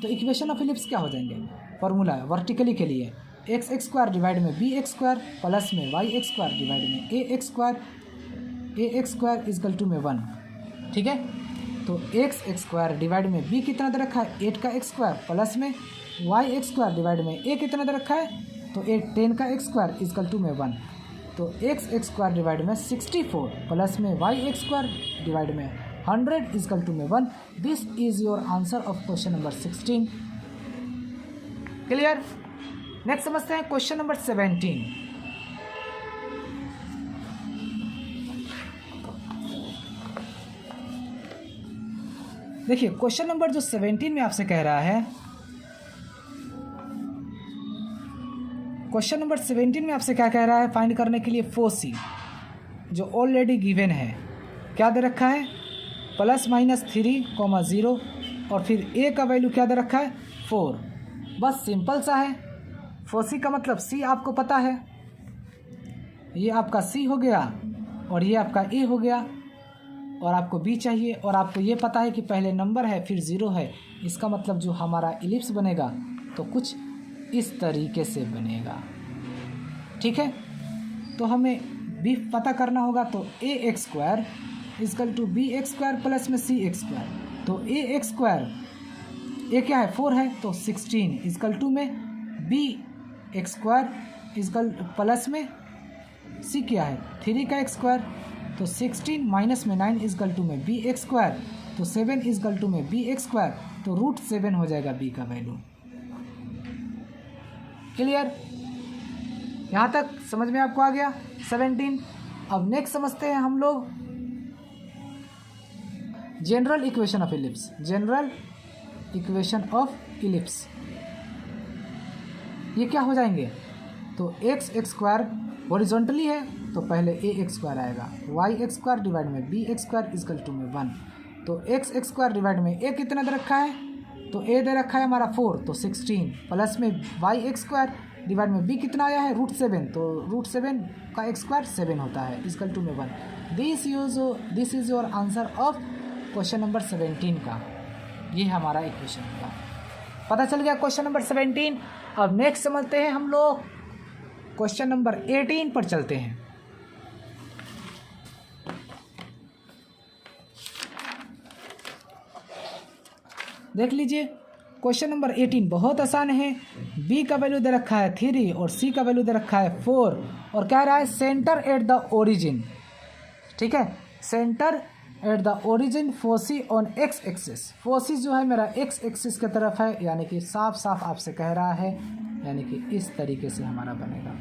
तो इक्वेशन ऑफ इलिप्स क्या हो जाएंगे, फॉर्मूला है वर्टिकली के लिए एक्स एक्स स्क्वायर डिवाइड में बी एक्स स्क्वायर प्लस में वाई एक्स स्क्वायर डिवाइड में a x square is equal to में 1, ठीक है। तो एक्स एक्स स्क्वायर डिवाइड में बी कितना दे रखा है 8 का एक्स स्क्वायर प्लस में वाई एक्स स्क्वायर डिवाइड में ए कितना दे रखा है, तो 10 का एक्स स्क्वायर इजकल टू में 1। तो एक्स एक्स स्क्वायर डिवाइड में 64 प्लस में वाई एक्स स्क्वायर डिवाइड में 100 इजकल टू में 1। This is your answer of question number 16। Clear. Next समझते हैं क्वेश्चन नंबर 17। देखिए क्वेश्चन नंबर जो 17 में आपसे कह रहा है, क्वेश्चन नंबर 17 में आपसे क्या कह रहा है, फाइंड करने के लिए फोसी जो ऑलरेडी गिवन है, क्या दे रखा है प्लस माइनस 3,0 और फिर ए का वैल्यू क्या दे रखा है 4। बस सिंपल सा है। फोसी का मतलब सी आपको पता है, ये आपका सी हो गया और ये आपका ए हो गया, और आपको बी चाहिए, और आपको ये पता है कि पहले नंबर है फिर 0 है। इसका मतलब जो हमारा इलिप्स बनेगा तो कुछ इस तरीके से बनेगा, ठीक है। तो हमें बी पता करना होगा, तो a x square is equal to b x square plus में सी एक्स स्क्वायर। तो ए एक्स स्क्वायर, ए क्या है 4 है, तो 16 इजकल टू में b x square is equal plus में सी क्या है 3 का एक्स स्क्वायर, तो 16 माइनस में 9 इजकल टू में बी एक्स स्क्वायर, तो 7 इजकल टू में बी एक्स स्क्वायर, तो √7 हो जाएगा बी का वैल्यू। क्लियर। यहाँ तक समझ में आपको आ गया 17। अब नेक्स्ट समझते हैं हम लोग general equation of ellipse. General equation of ellipse ये क्या हो जाएंगे, तो एक्स एक्स स्क्वायर हॉरिजॉन्टली है तो पहले ए एक्स स्क्वायर आएगा, वाई एक्स स्क्वायर डिवाइड में b x square is equal to में 1। तो एक्स एक्स स्क्वायर डिवाइड में ए कितना दे रखा है, तो ए दे रखा है हमारा 4, तो 16 प्लस में वाई एक्स स्क्वायर डिवाइड में बी कितना आया है √7, तो √7 का एक्स स्क्वायर 7 होता है इजकल टू में 1। This is your answer of question number 17 का। ये हमारा इक्वेशन का पता चल गया क्वेश्चन नंबर 17। अब नेक्स्ट समझते हैं हम लोग क्वेश्चन नंबर 18 पर चलते हैं। देख लीजिए क्वेश्चन नंबर 18 बहुत आसान है। बी का वैल्यू दे रखा है 3 और सी का वैल्यू दे रखा है 4 और कह रहा है सेंटर एट द ओरिजिन, ठीक है, centre at the origin foci on x axis. Foci जो है मेरा एक्स एक्सिस की तरफ है, यानी कि साफ साफ आपसे कह रहा है, यानी कि इस तरीके से हमारा बनेगा,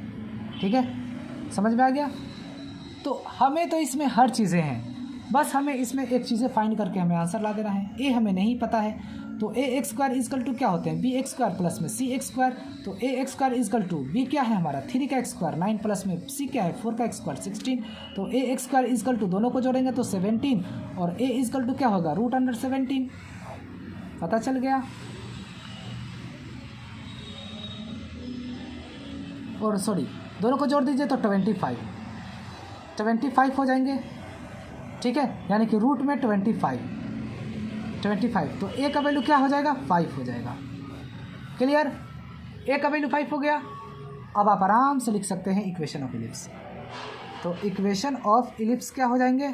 ठीक है, समझ में आ गया। तो हमें तो इसमें हर चीज़ें हैं, बस हमें इसमें एक चीज़ें फाइंड करके हमें आंसर ला देना है। ए हमें नहीं पता है, तो a x square is equal to क्या होते हैं, बी एक्स स्क्वायर प्लस में सी एक्स स्क्वायर। तो a x square is equal to b क्या है हमारा 3 का एक्स स्क्वायर 9 प्लस में सी क्या है 4 का एक्स स्क्वायर 16। तो a x square is equal to दोनों को जोड़ेंगे तो 17 और ए इजकल टू क्या होगा √17। पता चल गया। और सॉरी दोनों को जोड़ दीजिए तो 25 हो जाएंगे, ठीक है, यानी कि रूट में 25। तो ए का वैल्यू क्या हो जाएगा 5 हो जाएगा। क्लियर, ए का वैल्यू 5 हो गया। अब आप आराम से लिख सकते हैं इक्वेशन ऑफ इलिप्स। तो इक्वेशन ऑफ इलिप्स क्या हो जाएंगे,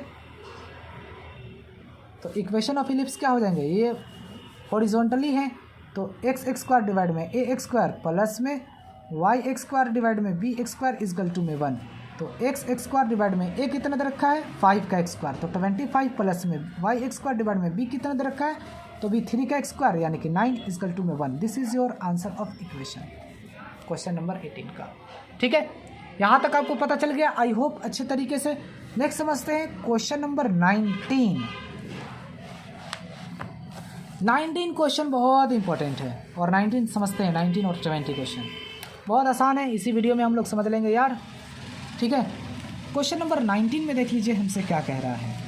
तो इक्वेशन ऑफ इलिप्स क्या हो जाएंगे, ये हॉरिजॉन्टली है तो एक्स एक्स स्क्वायर डिवाइड में ए एक्स स्क्वायर प्लस में वाई एक्स स्क्वायर डिवाइड में b x square is equal to में 1। तो एक्स एक्स स्क्वायर डिवाइड में ए कितना दे रखा है 5 का एक्स स्क्वायर, तो 25 प्लस में वाई एक्स स्क्वायर डिवाइड में बी कितना दे रखा है तो बी 3 का एक्स स्क्वायर यानी कि 9 इजकल टू में 1। This is your answer of equation, question number 18 का। ठीक है, यहाँ तक आपको पता चल गया, आई होप अच्छे तरीके से। नेक्स्ट समझते हैं क्वेश्चन नंबर 19। 19 क्वेश्चन बहुत इंपॉर्टेंट है और 19 समझते हैं। 19 और 20 क्वेश्चन बहुत आसान है, इसी वीडियो में हम लोग समझ लेंगे यार। ठीक है, क्वेश्चन नंबर 19 में देख लीजिए हमसे क्या कह रहा है।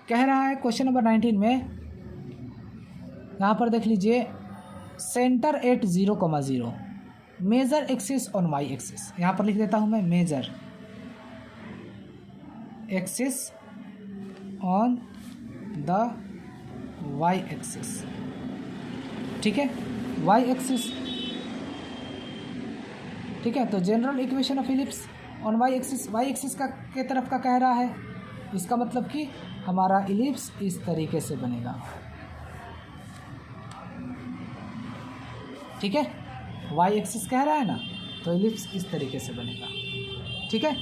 कह रहा है क्वेश्चन नंबर 19 में, यहाँ पर देख लीजिए, centre at 0,0 major axis on y axis. यहाँ पर लिख देता हूँ मैं major axis on the y axis. ठीक है, वाई एक्सिस। ठीक है, तो general equation of ellipse on y axis का के तरफ का कह रहा है। इसका मतलब कि हमारा इलिप्स इस तरीके से बनेगा। ठीक है, वाई एक्सिस कह रहा है ना, तो इलिप्स इस तरीके से बनेगा। ठीक है,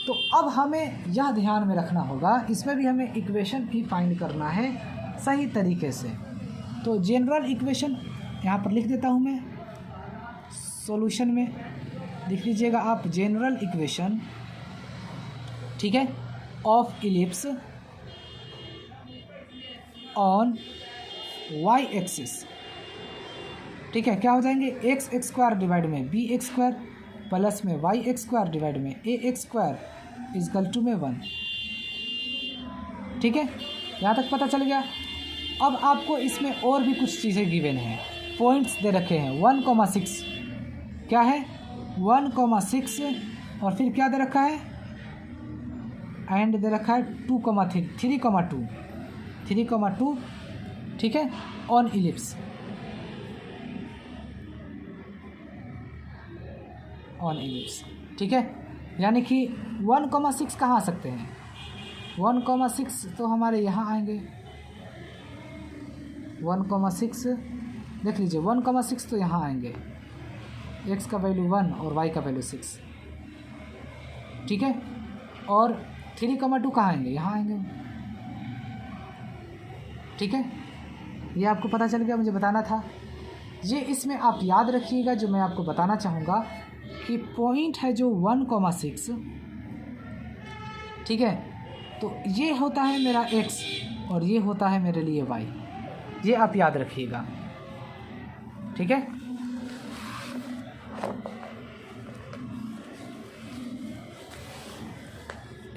तो अब हमें यह ध्यान में रखना होगा, इसमें भी हमें इक्वेशन भी फाइंड करना है सही तरीके से। तो जनरल इक्वेशन यहाँ पर लिख देता हूँ मैं, सॉल्यूशन में लिख लीजिएगा आप जनरल इक्वेशन, ठीक है, of ellipse on y axis. ठीक है, क्या हो जाएंगे, एक्स एक्स स्क्वायर डिवाइड में बी एक्स स्क्वायर प्लस में वाई एक्स स्क्वायर डिवाइड में a x square is equal to में 1। ठीक है, यहाँ तक पता चल गया। अब आपको इसमें और भी कुछ चीज़ें गिवन हैं, पॉइंट्स दे रखे हैं 1,6 क्या है 1,6 और फिर क्या दे रखा है एंड दे रखा है 3,2। ठीक है, ऑन इलिप्स, ऑन इलिप्स। ठीक है, यानी कि 1,6 कहाँ आ सकते हैं, 1,6 तो हमारे यहाँ आएंगे। 1,6 देख लीजिए, 1,6 तो यहाँ आएंगे, x का वैल्यू 1 और y का वैल्यू 6। ठीक है, और 3,2 कहाँ आएंगे, यहाँ आएंगे। ठीक है, ये आपको पता चल गया, मुझे बताना था। ये इसमें आप याद रखिएगा, जो मैं आपको बताना चाहूँगा कि पॉइंट है जो 1,6, ठीक है, तो ये होता है मेरा x और ये होता है मेरे लिए y, ये आप याद रखिएगा। ठीक है,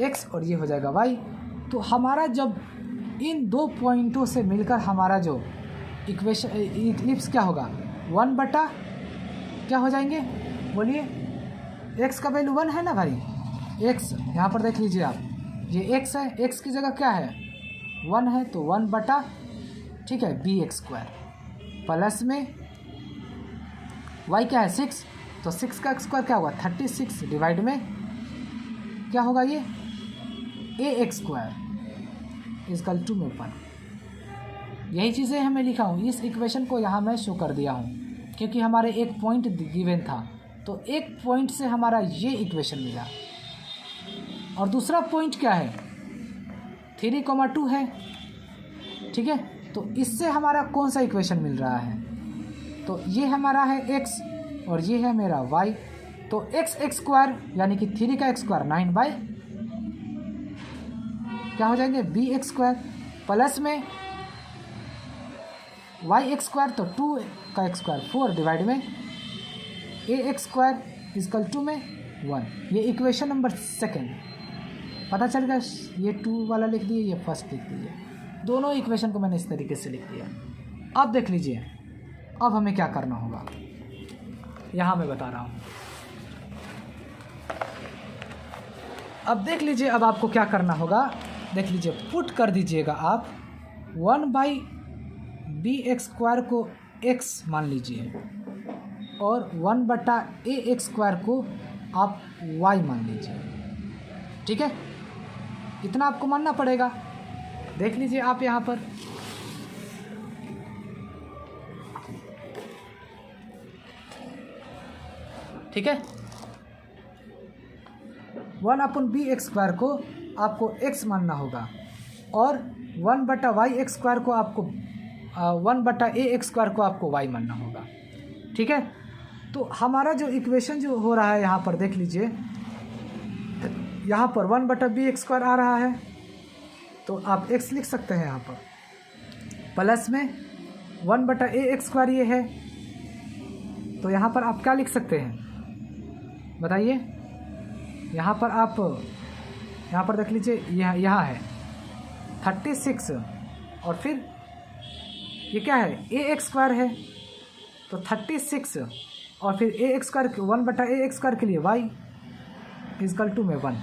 x और ये हो जाएगा y। तो हमारा जब इन दो पॉइंटों से मिलकर हमारा जो इक्वेशन इलिप्स क्या होगा 1 बटा क्या हो जाएंगे, बोलिए, x का वैल्यू 1 है ना भाई, x यहाँ पर देख लीजिए आप, ये x है, x की जगह क्या है 1 है, तो 1 बटा, ठीक है, बी एक्स स्क्वायर प्लस में y क्या है 6, तो 6 का स्क्वायर क्या होगा 36 डिवाइड में क्या होगा ये ए एक्स स्क्वायर इजकल टू में 1। यही चीज़ें हमें लिखा हूँ, इस इक्वेशन को यहाँ मैं शो कर दिया हूँ क्योंकि हमारे एक पॉइंट गिवन था, तो एक पॉइंट से हमारा ये इक्वेशन मिला। और दूसरा पॉइंट क्या है 3,2 है। ठीक है, तो इससे हमारा कौन सा इक्वेशन मिल रहा है, तो ये हमारा है x और ये है मेरा y। तो x x स्क्वायर यानी कि 3 का x स्क्वायर 9/, क्या हो जाएंगे, बी एक्स स्क्वायर प्लस में वाई एक्स स्क्वायर, तो 2 का एक्स स्क्वायर 4 डिवाइड में a x square is equal to में 1। ये इक्वेशन नंबर सेकेंड पता चल गया। ये 2 वाला लिख दिए, ये फर्स्ट लिख दिए, दोनों इक्वेशन को मैंने इस तरीके से लिख दिया। अब देख लीजिए अब हमें क्या करना होगा, यहाँ मैं बता रहा हूँ। अब देख लीजिए अब आपको क्या करना होगा, देख लीजिए पुट कर दीजिएगा आप 1/b एक्स स्क्वायर को x मान लीजिए और 1/a एक्स स्क्वायर को आप y मान लीजिए। ठीक है, इतना आपको मानना पड़ेगा। देख लीजिए आप यहाँ पर ठीक है, 1/b एक्स स्क्वायर को आपको x मानना होगा और 1/y एक्स स्क्वायर को आपको 1/a एक्स स्क्वायर को आपको y मानना होगा। ठीक है, तो हमारा जो इक्वेशन जो हो रहा है यहाँ पर देख लीजिए, यहाँ पर 1/b एक्स स्क्वायर आ रहा है, तो आप x लिख सकते हैं यहाँ पर, प्लस में 1/a एक्स स्क्वायर ये है, तो यहाँ पर आप क्या लिख सकते हैं बताइए। यहाँ पर आप यहाँ पर देख लीजिए, यहाँ है 36 और फिर ये क्या है, ए एक्स स्क्वायर है, तो 36 और फिर a x square 1/a x square के लिए y इजकल टू में 1।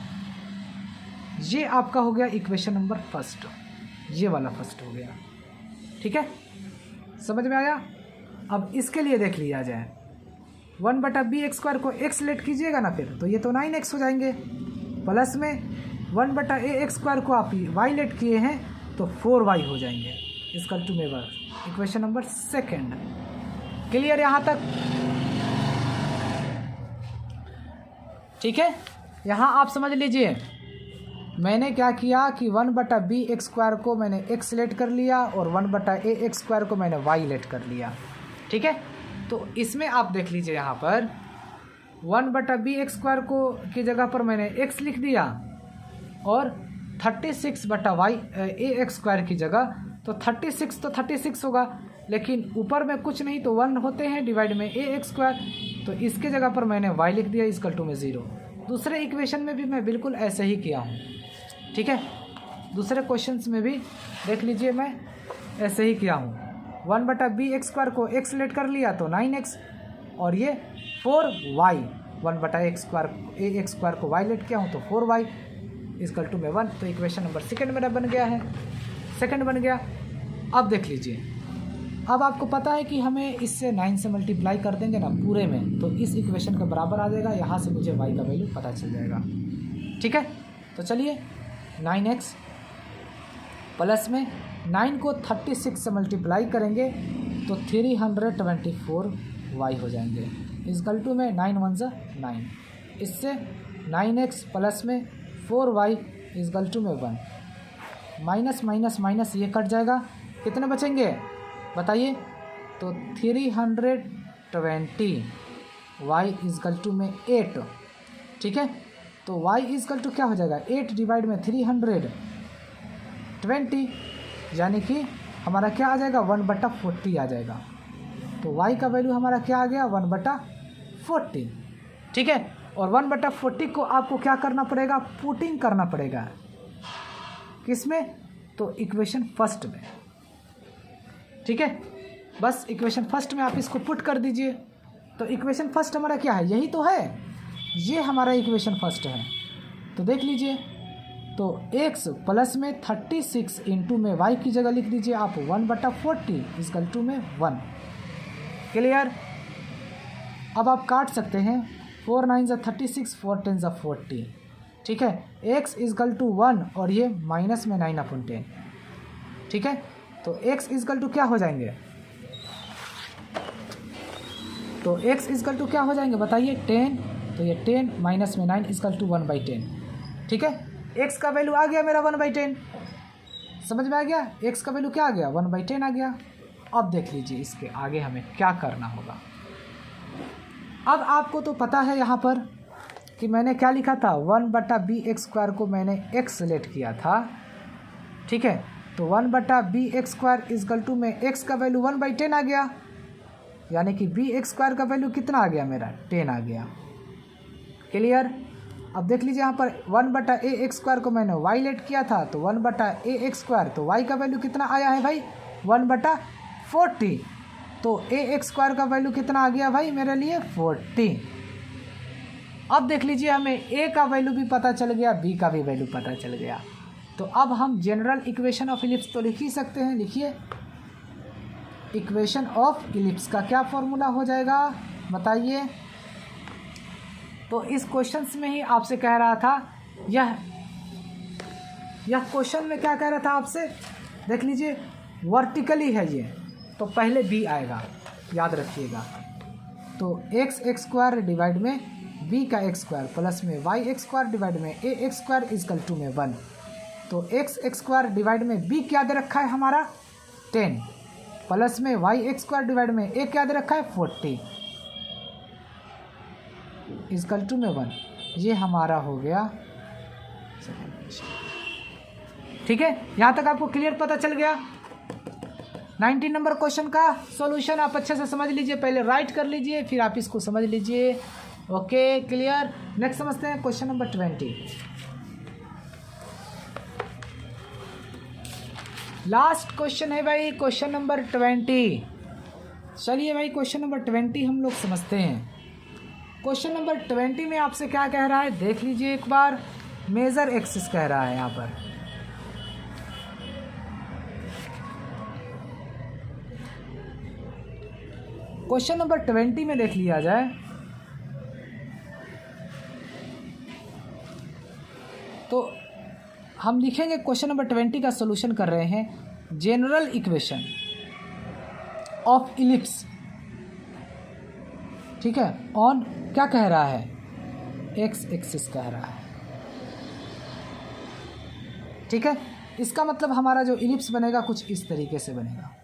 ये आपका हो गया इक्वेशन नंबर फर्स्ट, ये वाला फर्स्ट हो गया। ठीक है, समझ में आया। अब इसके लिए देख लिया जाए, 1/b एक्स स्क्वायर को x लेट कीजिएगा ना, फिर तो ये तो 9x हो जाएंगे, प्लस में 1/a एक्स स्क्वायर को आप y लेट किए हैं तो 4y हो जाएंगे इजकल टू में 1। इक्वेशन नंबर सेकेंड क्लियर यहाँ तक। ठीक है, यहाँ आप समझ लीजिए मैंने क्या किया कि 1/b एक्स स्क्वायर को मैंने x लेट कर लिया और 1/a एक्स स्क्वायर को मैंने y लेट कर लिया। ठीक है, तो इसमें आप देख लीजिए यहाँ पर 1/b एक्स स्क्वायर को की जगह पर मैंने x लिख दिया और 36/y a एक्स स्क्वायर की जगह, तो 36 तो 36 होगा, लेकिन ऊपर में कुछ नहीं तो 1 होते हैं डिवाइड में a एक्स स्क्वायर, तो इसके जगह पर मैंने y लिख दिया इजकल टू में 0। दूसरे इक्वेशन में भी मैं बिल्कुल ऐसे ही किया हूँ। ठीक है, दूसरे क्वेश्चंस में भी देख लीजिए मैं ऐसे ही किया हूँ। 1/b एक्स स्क्वायर को x लेट कर लिया तो 9x और ये 4y, 1/a एक्स स्क्वायर को y लेट किया हूँ तो 4y इजकल टू में 1। तो इक्वेशन नंबर सेकेंड मेरा बन गया है, सेकेंड बन गया। अब देख लीजिए, अब आपको पता है कि हमें इससे 9 से मल्टीप्लाई कर देंगे ना पूरे में, तो इस इक्वेशन के बराबर आ जाएगा। यहाँ से मुझे y का वैल्यू पता चल जाएगा। ठीक है, तो चलिए 9x प्लस में 9 को 36 से मल्टीप्लाई करेंगे तो 324y हो जाएंगे इजकल टू में 9 1 ज़ा 9। इससे 9x प्लस में 4y इजकल टू में 1, माइनस माइनस माइनस ये कट जाएगा, कितने बचेंगे बताइए, तो 320y इजकल टू में 8। ठीक है, तो y इजकल टू क्या हो जाएगा, 8 डिवाइड में 320, यानी कि हमारा क्या आ जाएगा 1/40 आ जाएगा। तो y का वैल्यू हमारा क्या आ गया 1/40। ठीक है, और 1/40 को आपको क्या करना पड़ेगा, पुटिंग करना पड़ेगा, किसमें, तो इक्वेशन फर्स्ट में। ठीक है, बस इक्वेशन फर्स्ट में आप इसको पुट कर दीजिए। तो इक्वेशन फर्स्ट हमारा क्या है, यही तो है, ये हमारा इक्वेशन फर्स्ट है। तो देख लीजिए, तो x प्लस में 36 इंटू में y की जगह लिख दीजिए आप 1/40 इजकल टू में 1। क्लियर। अब आप काट सकते हैं, 4 9 ज़ा 36, 4 10 ज़ा 40। ठीक है, x इजकल टू 1 और ये माइनस में 9/10। ठीक है, तो x इजकल टू क्या हो जाएंगे, तो x इजकल टू क्या हो जाएंगे बताइए 10, तो ये 10 माइनस में 9 इजकल टू 1/10। ठीक है, x का वैल्यू आ गया मेरा 1/10, समझ में आ गया, x का वैल्यू क्या आ गया 1/10 आ गया। अब देख लीजिए इसके आगे हमें क्या करना होगा। अब आपको तो पता है यहाँ पर कि मैंने क्या लिखा था, 1/b एक्स स्क्वायर को मैंने x लेट किया था ठीक है। तो 1/bx² इजकल टू में x का वैल्यू 1/10 आ गया, यानी कि bx² का वैल्यू कितना आ गया मेरा 10 आ गया। क्लियर। अब देख लीजिए यहाँ पर 1/ax² को मैंने y लेट किया था, तो 1/ax², तो y का वैल्यू कितना आया है भाई 1/40। तो ax² का वैल्यू कितना आ गया भाई मेरे लिए 40। अब देख लीजिए हमें a का वैल्यू भी पता चल गया, b का भी वैल्यू पता चल गया। तो अब हम जनरल इक्वेशन ऑफ इलिप्स तो लिख ही सकते हैं। लिखिए, इक्वेशन ऑफ इलिप्स का क्या फॉर्मूला हो जाएगा बताइए। तो इस क्वेश्चन में ही आपसे कह रहा था, यह क्वेश्चन में क्या कह रहा था आपसे, देख लीजिए वर्टिकली है ये, तो पहले b आएगा, याद रखिएगा। तो x² डिवाइड में b का x² प्लस में y² डिवाइड में ax² इजकल टू में 1। तो x² डिवाइड में b क्या दे रखा है हमारा 10, प्लस में y² डिवाइड में a क्या दे रखा है 40 इजकल टू में 1। ये हमारा हो गया सेकंड क्वेश्चन। ठीक है, यहाँ तक आपको क्लियर पता चल गया। 19 नंबर क्वेश्चन का सॉल्यूशन आप अच्छे से समझ लीजिए, पहले राइट कर लीजिए फिर आप इसको समझ लीजिए। Okay clear. नेक्स्ट समझते हैं क्वेश्चन नंबर 20। लास्ट क्वेश्चन है भाई क्वेश्चन नंबर 20। चलिए भाई क्वेश्चन नंबर 20 हम लोग समझते हैं। क्वेश्चन नंबर 20 में आपसे क्या कह रहा है देख लीजिए एक बार। मेजर एक्सिस कह रहा है यहाँ पर। क्वेश्चन नंबर 20 में देख लिया जाए तो हम लिखेंगे क्वेश्चन नंबर 20 का सॉल्यूशन कर रहे हैं जनरल इक्वेशन ऑफ इलिप्स। ठीक है, ऑन क्या कह रहा है एक्स एक्सिस कह रहा है। ठीक है, इसका मतलब हमारा जो इलिप्स बनेगा कुछ इस तरीके से बनेगा।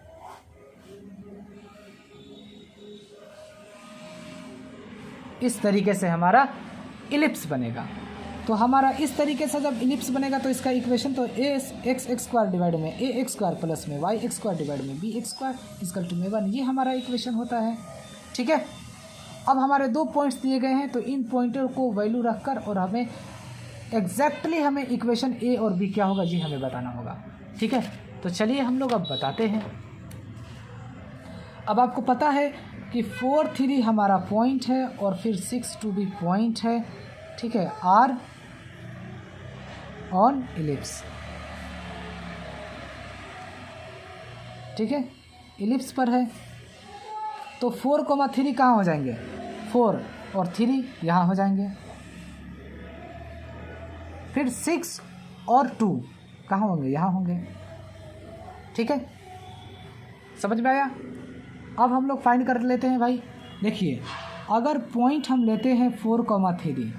इस तरीके से हमारा इलिप्स बनेगा। तो हमारा इस तरीके से जब इलिप्स बनेगा तो इसका इक्वेशन तो ax² डिवाइड में ax² प्लस में y² डिवाइड में bx² इजकल टू में 1, ये हमारा इक्वेशन होता है। ठीक है, अब हमारे 2 पॉइंट्स दिए गए हैं, तो इन पॉइंटर को वैल्यू रखकर और हमें एग्जैक्टली हमें इक्वेशन a और b क्या होगा जी हमें बताना होगा। ठीक है, तो चलिए हम लोग अब बताते हैं। अब आपको पता है कि 4, 3 हमारा पॉइंट है और फिर 6, 2 भी पॉइंट है। ठीक है, R ऑन इलिप्स। ठीक है, इलिप्स पर है तो 4,3 कहाँ हो जाएंगे 4 और 3 यहाँ हो जाएंगे। फिर 6 और 2 कहाँ होंगे यहाँ होंगे। ठीक है, समझ में आया। अब हम लोग फाइंड कर लेते हैं भाई। देखिए, अगर पॉइंट हम लेते हैं 4,3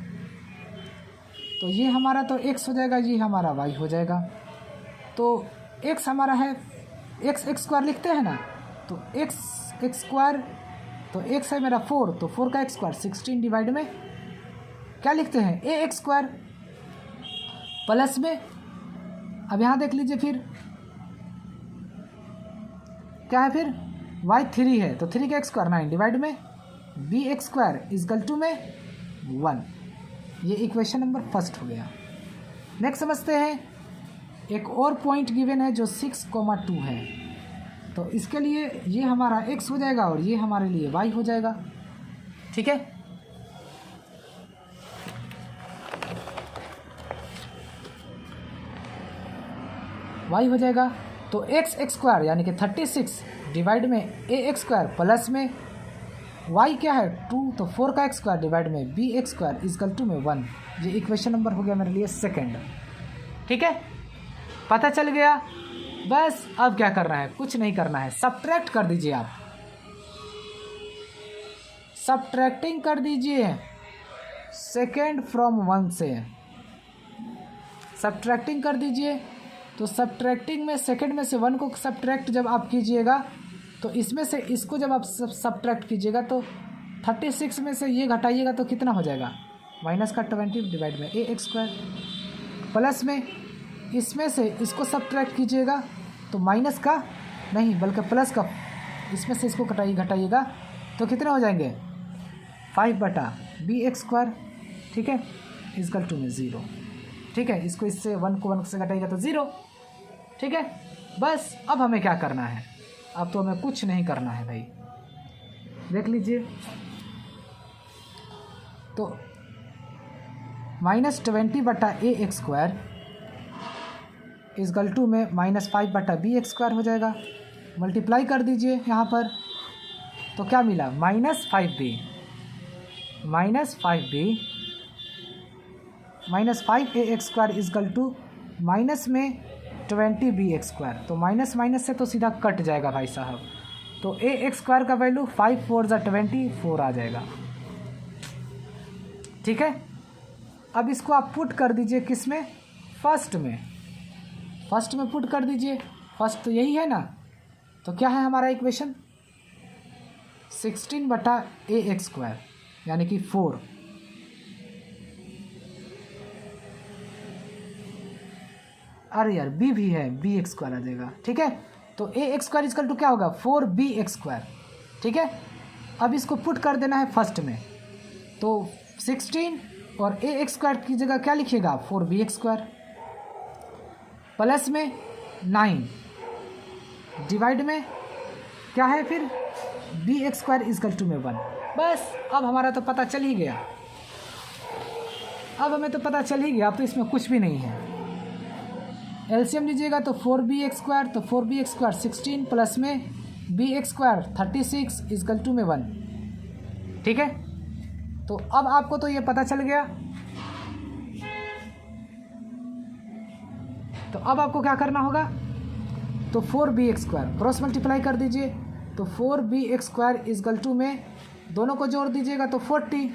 तो ये हमारा तो x हो जाएगा, ये हमारा y हो जाएगा। तो x हमारा है x² लिखते हैं ना, तो x² तो x है मेरा 4, तो 4 का x² 16 डिवाइड में क्या लिखते हैं ax² प्लस में, अब यहाँ देख लीजिए फिर क्या है, फिर y 3 है तो 3 का x² 9 डिवाइड में bx² इजकल टू में 1। ये इक्वेशन नंबर फर्स्ट हो गया। नेक्स्ट समझते हैं, एक और पॉइंट गिवन है जो 6,2 है, तो इसके लिए ये हमारा x हो जाएगा और ये हमारे लिए y हो जाएगा। ठीक है, y हो जाएगा। तो x² यानी कि 36 डिवाइड में ax² प्लस में y क्या है 2, तो 4 का x² डिवाइड में bx² इजकल टू में 1। ये इक्वेशन नंबर हो गया मेरे लिए सेकंड। ठीक है, पता चल गया। बस अब क्या करना है, कुछ नहीं करना है, सब्ट्रैक्ट कर दीजिए। आप सब्ट्रैक्टिंग कर दीजिए सेकेंड फ्रॉम 1 से, सब्ट्रैक्टिंग कर दीजिए। तो सब्ट्रैक्टिंग में सेकेंड में से 1 को सब्ट्रैक्ट जब आप कीजिएगा तो इसमें से इसको जब आप सब्ट्रैक्ट कीजिएगा तो 36 में से ये घटाइएगा तो कितना हो जाएगा -20 डिवाइड में ax² प्लस में इसमें से इसको सब्ट्रैक्ट कीजिएगा तो माइनस का नहीं बल्कि प्लस का, इसमें से इसको घटाइएगा तो कितने हो जाएंगे 5/bx², ठीक है, इक्वल टू में 0, ठीक है। इसको इससे 1 को 1 से घटाइएगा तो 0, ठीक है। बस अब हमें क्या करना है, अब तो हमें कुछ नहीं करना है भाई, देख लीजिए। तो -20/ax² इक्वल टू में -5/bx² हो जाएगा। मल्टीप्लाई कर दीजिए यहाँ पर तो क्या मिला -5b -5ax² equal to minus में 20bx²। तो माइनस माइनस से तो सीधा कट जाएगा भाई साहब, तो ax² का वैल्यू 5 4 ज़ा 24 आ जाएगा, ठीक है। अब इसको आप पुट कर दीजिए किस में, फर्स्ट में पुट कर दीजिए, फर्स्ट तो यही है ना। तो क्या है हमारा इक्वेशन 16/ax² यानी कि 4, अरे यार b भी है, bx² आ जाएगा, ठीक है। तो ax² इक्वल टू क्या होगा 4bx², ठीक है। अब इसको पुट कर देना है फर्स्ट में, तो 16 और ax² की जगह क्या लिखिएगा 4bx² प्लस में 9 डिवाइड में क्या है फिर bx² इक्वल टू में 1। बस अब हमारा तो पता चल ही गया, अब हमें तो पता चल ही गया, अब तो इसमें कुछ भी नहीं है। एलसीएम लीजिएगा तो 4bx², तो 4bx² 16 प्लस में bx² 36 इक्वल टू में 1, ठीक है। तो अब आपको तो ये पता चल गया, तो अब आपको क्या करना होगा, तो 4bx² क्रॉस मल्टीप्लाई कर दीजिए, तो 4bx² इक्वल टू में दोनों को जोड़ दीजिएगा तो 40,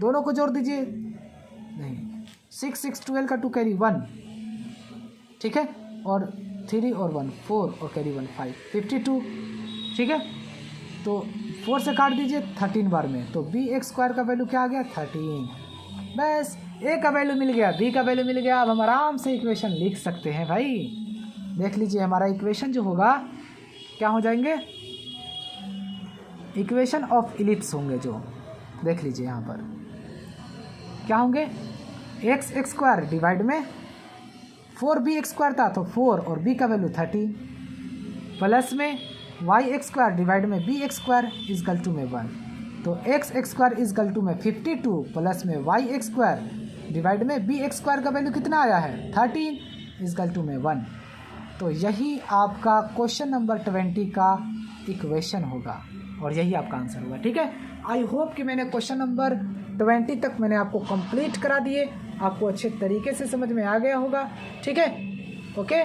दोनों को जोड़ दीजिए नहीं 6 6 12 का 2 कैरी 1, ठीक है, और 3 और 1 4 और कैरी 1 5 52, ठीक है। तो 4 से काट दीजिए 13 बार में, तो bx² का वैल्यू क्या आ गया 13। बस a का वैल्यू मिल गया, b का वैल्यू मिल गया, अब हम आराम से इक्वेशन लिख सकते हैं भाई। देख लीजिए हमारा इक्वेशन जो होगा क्या हो जाएंगे, इक्वेशन ऑफ इलिप्स होंगे जो, देख लीजिए यहाँ पर क्या होंगे, x² डिवाइड में 4bx² था तो 4 और b का वैल्यू 30 प्लस में y² डिवाइड में bx² इक्वल टू में 1, तो x² इक्वल टू में 52 प्लस में y² डिवाइड में bx² का वैल्यू कितना आया है 13 इक्वल टू में 1। तो यही आपका क्वेश्चन नंबर 20 का इक्वेशन होगा और यही आपका आंसर होगा, ठीक है। आई होप कि मैंने क्वेश्चन नंबर 20 तक मैंने आपको कंप्लीट करा दिए, आपको अच्छे तरीके से समझ में आ गया होगा, ठीक है। ओके।